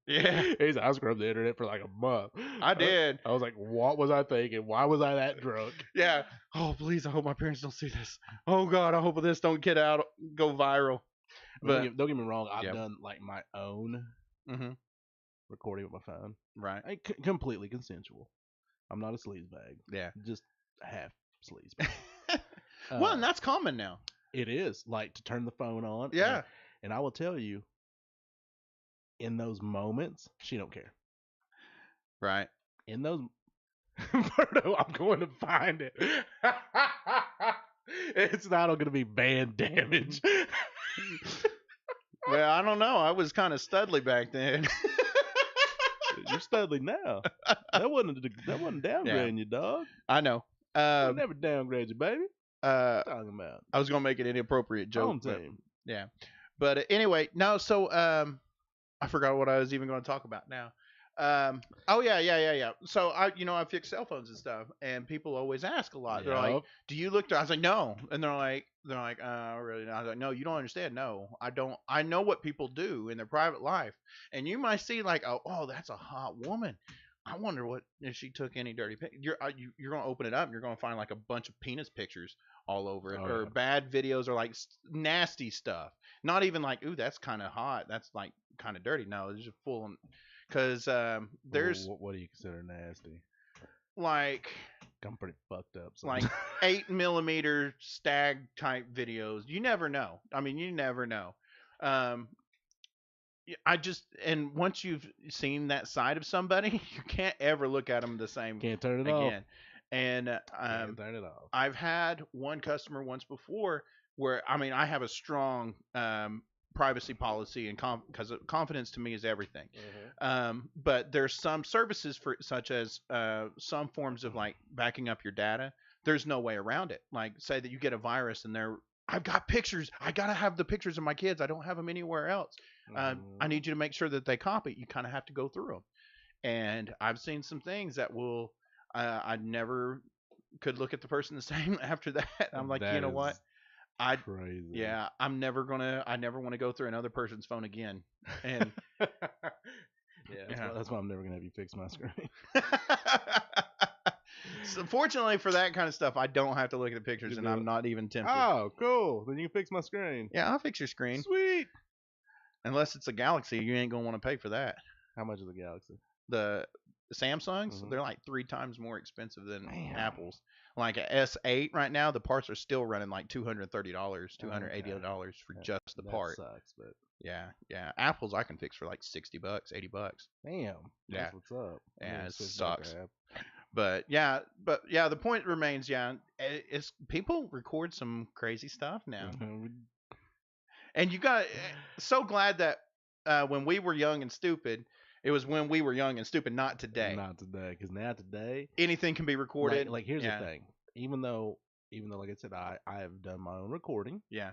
yeah, He's I scrubbed the internet for like a month. I did. I was like, what was I thinking? Why was I that drunk? Yeah. Oh, please, I hope my parents don't see this. Oh God, I hope this don't get out, go viral. But Don't get me wrong, I've Yeah. done like my own Mhm. recording with my phone. Right. Completely consensual. I'm not a sleazebag. Yeah. Just half sleazebag. Well, and that's common now. It is like to turn the phone on. Yeah. And I will tell you, in those moments, she don't care. Right. In those, Berto, I'm going to find it. It's not going to be band damage. Well, I don't know. I was kind of studly back then. You're studly now. That wasn't downgrading you, dog. I know. I never downgrade you, baby. What are you talking about? I was gonna make an inappropriate joke. Home But, team. yeah. But anyway, no. So I forgot what I was even going to talk about now. Oh yeah. So I fix cell phones and stuff, and people always ask a lot. They're like, Yup. "Do you look?" I was like, "No," and they're like, really? I was like, "No, you don't understand. No, I don't. I know what people do in their private life, and you might see like, oh, that's a hot woman. I wonder what if she took any dirty pic. You're gonna open it up and you're gonna find like a bunch of penis pictures all over it, Oh, or yeah. bad videos, or like nasty stuff. Not even like, ooh, that's kind of hot. That's like kind of dirty. No, it's just full on. Because there's What do you consider nasty? like I'm pretty fucked up. So. like 8mm stag type videos. You never know. I mean, you never know. Um, I just and once you've seen that side of somebody, you can't ever look at them the same Can't turn it off. again. And Can't turn it off. I've had one customer once before where I mean I have a strong privacy policy and because confidence to me is everything. But there's some services for such as some forms of like backing up your data. There's no way around it. Like say that you get a virus and I've got pictures. I gotta have the pictures of my kids. I don't have them anywhere else. I need you to make sure that they copy. You kind of have to go through them. And I've seen some things that will. I never could look at the person the same after that. I'm like, That you know is what? Crazy. Yeah, I never want to go through another person's phone again. And That's why I'm never gonna have you fix my screen. So fortunately for that kind of stuff, I don't have to look at the pictures, and I'm not even tempted. Oh, cool. Then you can fix my screen. Yeah, I'll fix your screen. Sweet. Unless it's a Galaxy, you ain't gonna want to pay for that. How much is the Galaxy? The Samsungs, they're like 3 times more expensive than Apple's. Like a S8 right now, the parts are still running like $230, $280 for just the part. Sucks, but yeah. Apple's I can fix for like $60, $80. Damn. Yeah. That's what's up. Yeah, it sucks. But the point remains, it's people record some crazy stuff now. And you got so glad that when we were young and stupid, it was when we were young and stupid, not today. Not today, because now today anything can be recorded. Like here's the thing. Even though like I said, I have done my own recording. Yeah.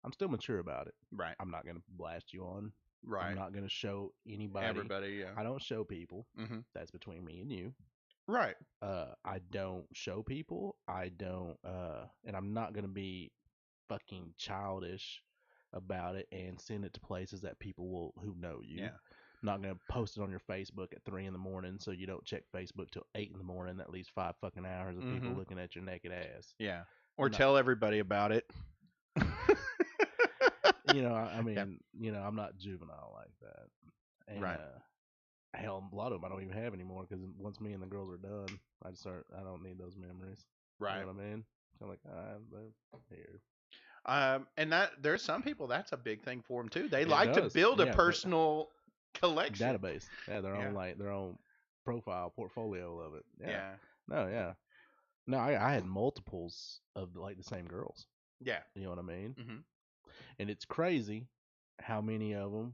I'm still mature about it. Right. I'm not gonna blast you on. Right. I'm not gonna show anybody. Everybody. Yeah. I don't show people. Mm-hmm. That's between me and you. Right. I don't show people. I don't. And I'm not gonna be fucking childish about it and send it to places that people who know you. Yeah. I'm not gonna post it on your Facebook at 3 a.m. so you don't check Facebook till 8 a.m. At least 5 fucking hours of people looking at your naked ass. Yeah. Or tell everybody about it. I mean, I'm not juvenile like that. And, right. Hell, a lot of them I don't even have anymore because once me and the girls are done, I don't need those memories. Right. You know what I mean? I'm like, they're here. And there's some people that's a big thing for them too. They like to build a personal collection database. Yeah, their own profile portfolio of it. Yeah. No, I had multiples of like the same girls. Yeah. You know what I mean? Mm-hmm. And it's crazy how many of them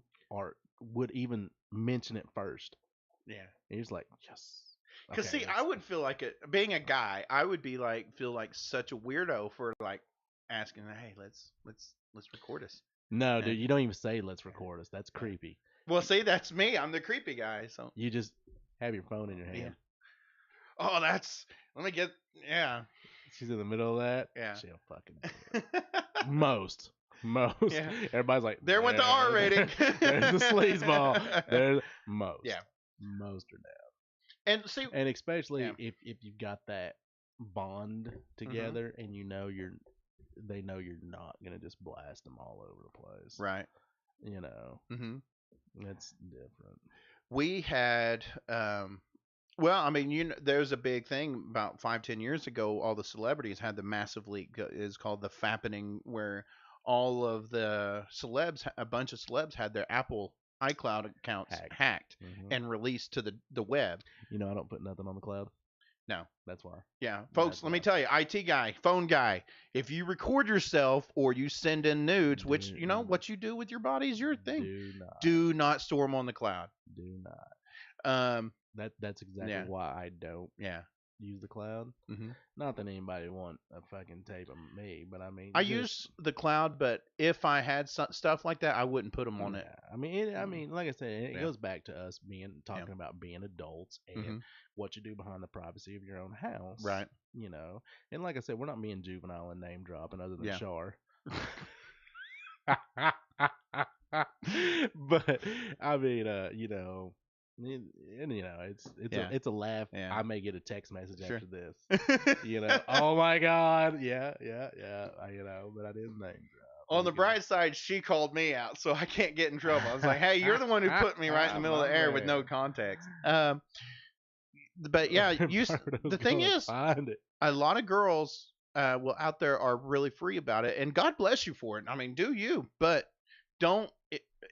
would even mention it first. Yeah. And you're just like, yes. Because I would feel like being a guy, I would be like feel like such a weirdo for like asking, hey, let's record us. No, dude, you don't even say let's record us. That's creepy. Well, see, that's me. I'm the creepy guy. So you just have your phone in your hand. Yeah. Oh, let me get. Yeah. She's in the middle of that. Yeah. She'll fucking do it. Most. Yeah. Everybody's like, there went the R rating. There's the sleazeball. There's most. Yeah. Most are down. And see, and especially if you've got that bond together and they know you're not gonna just blast them all over the place. Right. That's different. We had well, I mean, there's a big thing about 5-10 years ago. All the celebrities had the massive leak is called the fappening, where all of the a bunch of celebs had their Apple iCloud accounts hacked and released to the web. I don't put nothing on the cloud. No. That's why. Yeah. Folks, let me tell you, IT guy, phone guy, if you record yourself or you send in nudes, which, what you do with your body is your thing. Do not store them on the cloud. Do not. That's exactly why I don't use the cloud. Not that anybody want a fucking tape of me, but I mean, I use the cloud, but if I had stuff like that, I wouldn't put them on it. I mean, like I said, it goes back to us talking about being adults and what you do behind the privacy of your own house, right? And like I said, we're not being juvenile and name dropping other than Char. But I mean, it's a laugh. Yeah. I may get a text message after this. Oh my god, yeah. But I didn't name drop. On the bright side, she called me out, so I can't get in trouble. I was like, "Hey, you're the one who put me right in the middle of the air with no context." But yeah, the thing is, find it. a lot of girls out there are really free about it, and God bless you for it. I mean, do you? But don't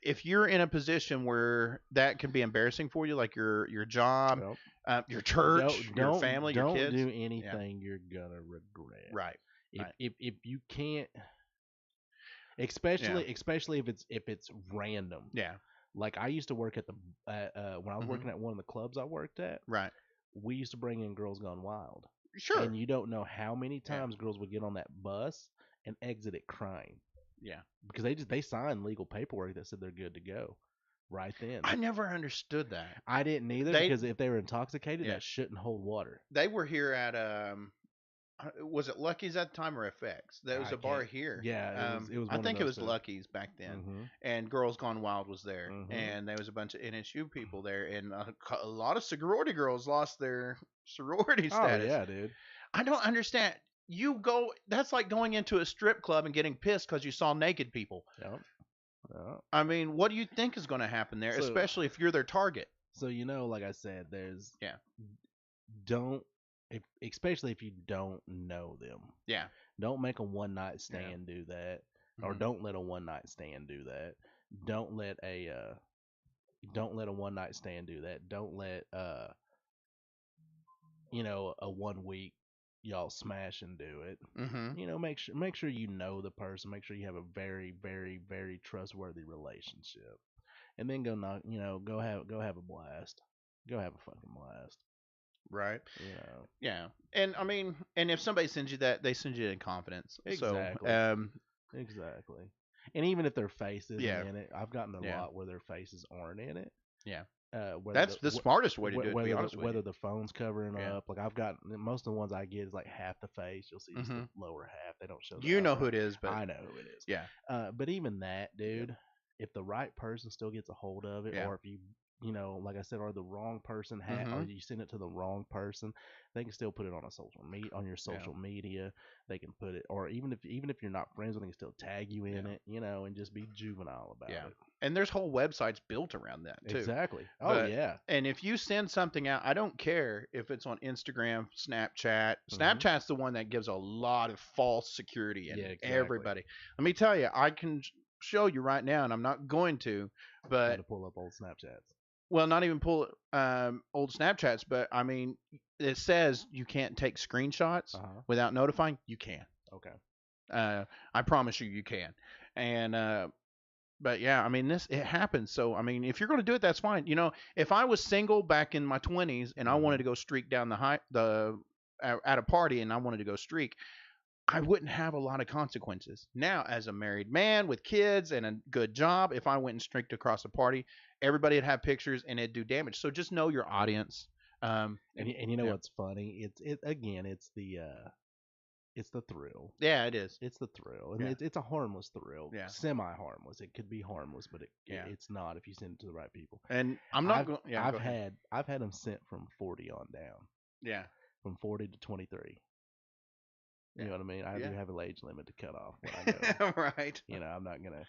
if you're in a position where that can be embarrassing for you, like your job, Yep. your church, your family, your don't kids. do anything you're gonna regret. Right. If you can't, especially if it's random. Yeah. Like I used to work at the when I was working at one of the clubs I worked at. Right. We used to bring in Girls Gone Wild. Sure. And you don't know how many times girls would get on that bus and exit it crying. Yeah. Because they signed legal paperwork that said they're good to go right then. I never understood that. I didn't either, because if they were intoxicated, that shouldn't hold water. They were here at was it Lucky's at the time or FX? There was a bar here. Yeah, it was I think it was two. Lucky's back then. Mm-hmm. And Girls Gone Wild was there, and there was a bunch of NSU people there, and a lot of sorority girls lost their sorority status. Oh yeah, dude. I don't understand. That's like going into a strip club and getting pissed because you saw naked people. Yep. I mean, what do you think is going to happen there, especially if you're their target? So like I said, there's especially if you don't know them. Yeah. Don't make a one night stand do that, or don't let a one night stand do that. Don't let a one night stand do that. Don't let a 1 week y'all smash and do it. Make sure you know the person. Make sure you have a very, very, very trustworthy relationship, and then go have a blast. Go have a fucking blast. Right. Yeah. And I mean, and if somebody sends you that, they send you in confidence. Exactly. So, exactly. And even if their face isn't Yeah. in it, I've gotten a lot where their faces aren't in it. Yeah. That's the smartest way to do it, to be honest with you. Whether the phone's covering up, like I've got most of the ones I get is like half the face. You'll see just the lower half. They don't show. You know who it is, but I know who it is. Yeah. But even that, dude, if the right person still gets a hold of it, or if you like I said, or the wrong person or you send it to the wrong person, they can still put it on on your social media. They can put it, or even if you're not friends with them, they can still tag you in it, and just be juvenile about it. And there's whole websites built around that too. Exactly. But, yeah. And if you send something out, I don't care if it's on Instagram, Snapchat. Snapchat's the one that gives a lot of false security in everybody. Let me tell you, I can show you right now, and I'm not going to, but I had to pull up old Snapchats. Well, not even pull old Snapchats, but I mean, it says you can't take screenshots without notifying. You can. Okay. I promise you can. And but yeah, I mean, it happens. So I mean, if you're going to do it, that's fine. If I was single back in my 20s and I wanted to go streak down at a party and I wanted to go streak, I wouldn't have a lot of consequences. Now, as a married man with kids and a good job, if I went and streaked across a party, everybody would have pictures and it'd do damage. So just know your audience. And you know what's funny? It's the thrill. Yeah, it is. It's the thrill, and it's a harmless thrill. Yeah. Semi-harmless. It could be harmless, but it's not if you send it to the right people. And I'm not. I've had them sent from 40 on down. Yeah. From 40 to 23. You know what I mean? I do have an age limit to cut off when I go. Right. I'm not gonna.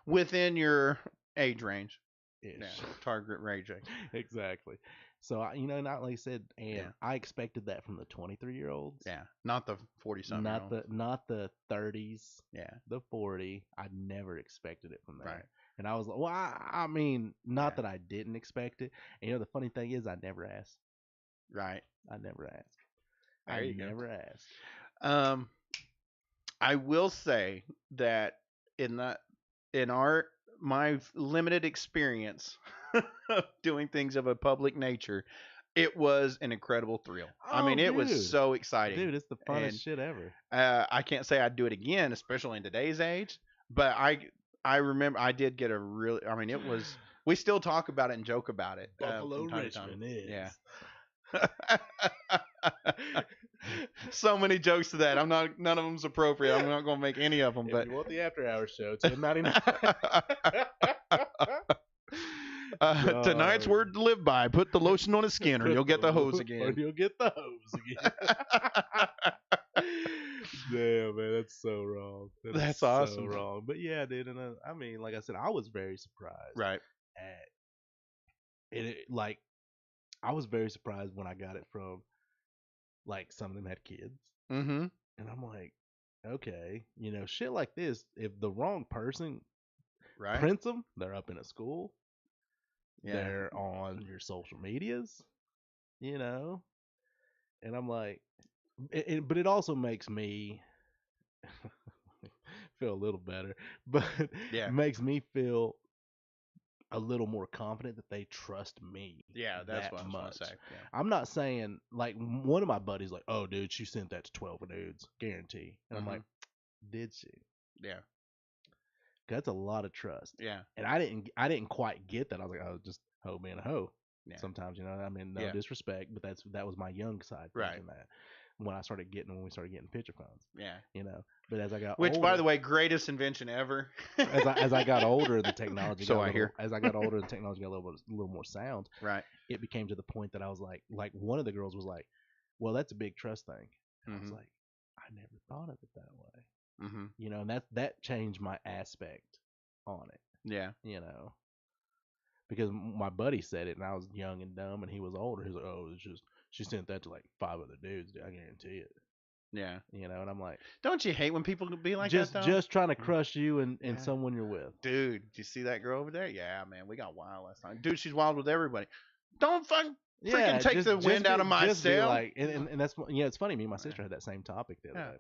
Within your age range. Ish. Yeah. Target range. Exactly. So not like I said, and I expected that from the 23-year-olds. Yeah. Not the 40-something. Not the 30s. Yeah. The 40. I never expected it from that. Right. And I was like, well, I mean, not that I didn't expect it. And the funny thing is, I never asked. Right. I never asked. There you go. Never asked. I will say that in my limited experience of doing things of a public nature, it was an incredible thrill. I mean, it was so exciting. Dude, it's the funnest shit ever. I can't say I'd do it again, especially in today's age, but I remember I did get it was, we still talk about it and joke about it. Buffalo Richmond is. Yeah. So many jokes to that. None of them's appropriate. I'm not going to make any of them. But if you want the after hours show, it's $10.99. Tonight's word to live by: put the lotion on his skin, or you'll get the hose again. Or you'll get the hose again. Damn, man, that's so wrong. That's awesome. So wrong. But yeah, dude, and I mean, like I said, I was very surprised. Right. At it, like. I was very surprised when I got it from like some of them had kids, Mm-hmm. and I'm like, okay, shit like this. If the wrong person Right. prints them, they're up in a school. Yeah. They're on your social medias, and I'm like, but it also makes me feel a little better, but Yeah. makes me feel a little more confident that they trust me. Yeah, that's that what I was much. gonna say. Yeah. I'm not saying like one of my buddies like, oh dude, she sent that to 12 dudes, guarantee. And I'm like, did she? Yeah. That's a lot of trust. Yeah. And I didn't quite get that. I was like, oh, just hoe being a hoe. Yeah. Sometimes, I mean, no Yeah. disrespect, but that was my young side Right. thinking that when we started getting picture phones. Yeah. But as I got Which, older, by the way, greatest invention ever. as I got older, the technology So got a I little, hear. as I got older, the technology got a little more sound. Right. It became to the point that I was like one of the girls was like, well, that's a big trust thing. And I was like, I never thought of it that way. Mm-hmm. And that changed my aspect on it. Yeah. Because my buddy said it, and I was young and dumb, and he was older. He was like, "Oh, it's just she sent that to like 5 other dudes. I guarantee it." Yeah. And I'm like, Don't you hate when people be like just that, though? just trying to crush you and Yeah. someone you're with. Dude, did you see that girl over there? Yeah, man, we got wild last time. Dude, she's wild with everybody. Don't fucking freaking take the wind out of my sail. Like, and that's it's funny. Me and my sister had that same topic the other day.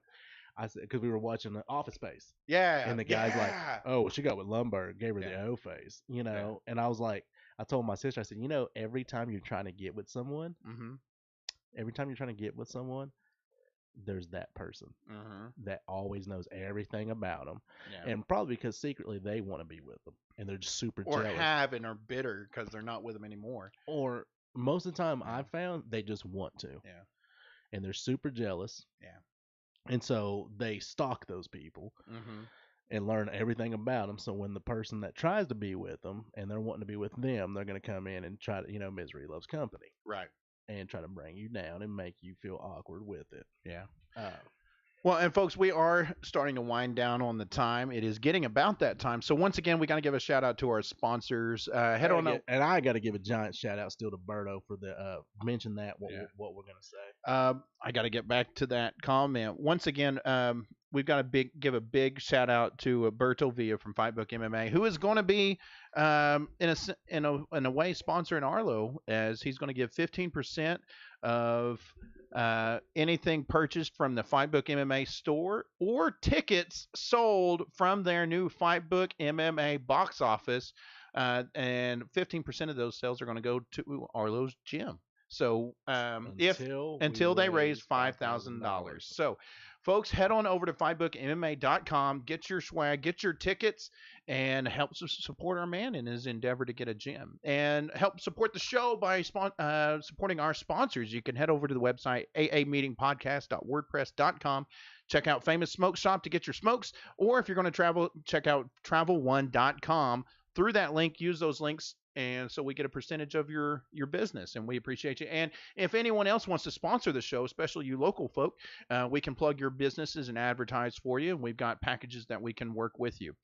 I said because we were watching the Office Space. Yeah. And the guy's like, "Oh, well, she got with Lumberg, gave her the O face," And I was like, I told my sister, I said, every time you're trying to get with someone, there's that person that always knows everything about them, and probably because secretly they want to be with them, and they're just super or jealous, have and are bitter because they're not with them anymore. or most of the time I've found they just want to, and they're super jealous, and so they stalk those people. And learn everything about them. So when the person that tries to be with them and they're wanting to be with them, they're going to come in and try to, misery loves company. Right. And try to bring you down and make you feel awkward with it. Yeah. Well, and folks, we are starting to wind down on the time. It is getting about that time. So once again, we got to give a shout out to our sponsors. Head on up. And I got to give a giant shout out still to Berto for the mention that what we're going to say. I got to get back to that comment. Once again, we've got to give a big shout out to Berto Villa from Fightbook MMA, who is going to be in a way sponsoring Arlow, as he's going to give 15% of anything purchased from the Fightbook MMA store or tickets sold from their new Fightbook MMA box office, and 15% of those sales are going to go to Arlow's gym. So until they raise $5,000. So folks, head on over to fightbookmma.com, get your swag, get your tickets, and help support our man in his endeavor to get a gym. And help support the show by supporting our sponsors. You can head over to the website aameetingpodcast.wordpress.com. Check out Famous Smoke Shop to get your smokes. Or if you're going to travel, check out travel1.com. Through that link, use those links, and so we get a percentage of your business, and we appreciate you. And if anyone else wants to sponsor the show, especially you local folk, we can plug your businesses and advertise for you. And we've got packages that we can work with you.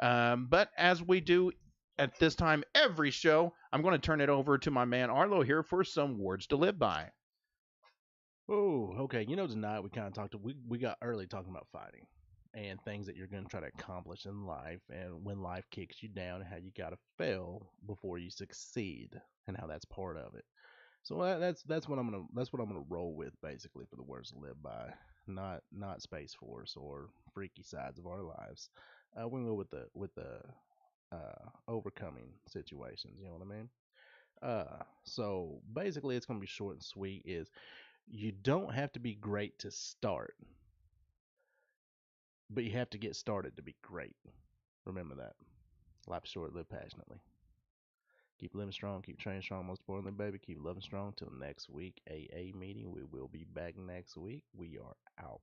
But as we do at this time every show, I'm going to turn it over to my man Arlow here for some words to live by. Oh, okay. Tonight we kind of we got early talking about fighting and things that you're going to try to accomplish in life, and when life kicks you down, and how you got to fail before you succeed, and how that's part of it. So that's what I'm gonna roll with basically for the words to live by, not Space Force or freaky sides of our lives. We're gonna go with the overcoming situations. You know what I mean? So basically, it's gonna be short and sweet. Is you don't have to be great to start, but you have to get started to be great. Remember that. Life is short, live passionately. Keep living strong, keep training strong. Most importantly, baby, keep loving strong. Till next week, AA meeting. We will be back next week. We are out.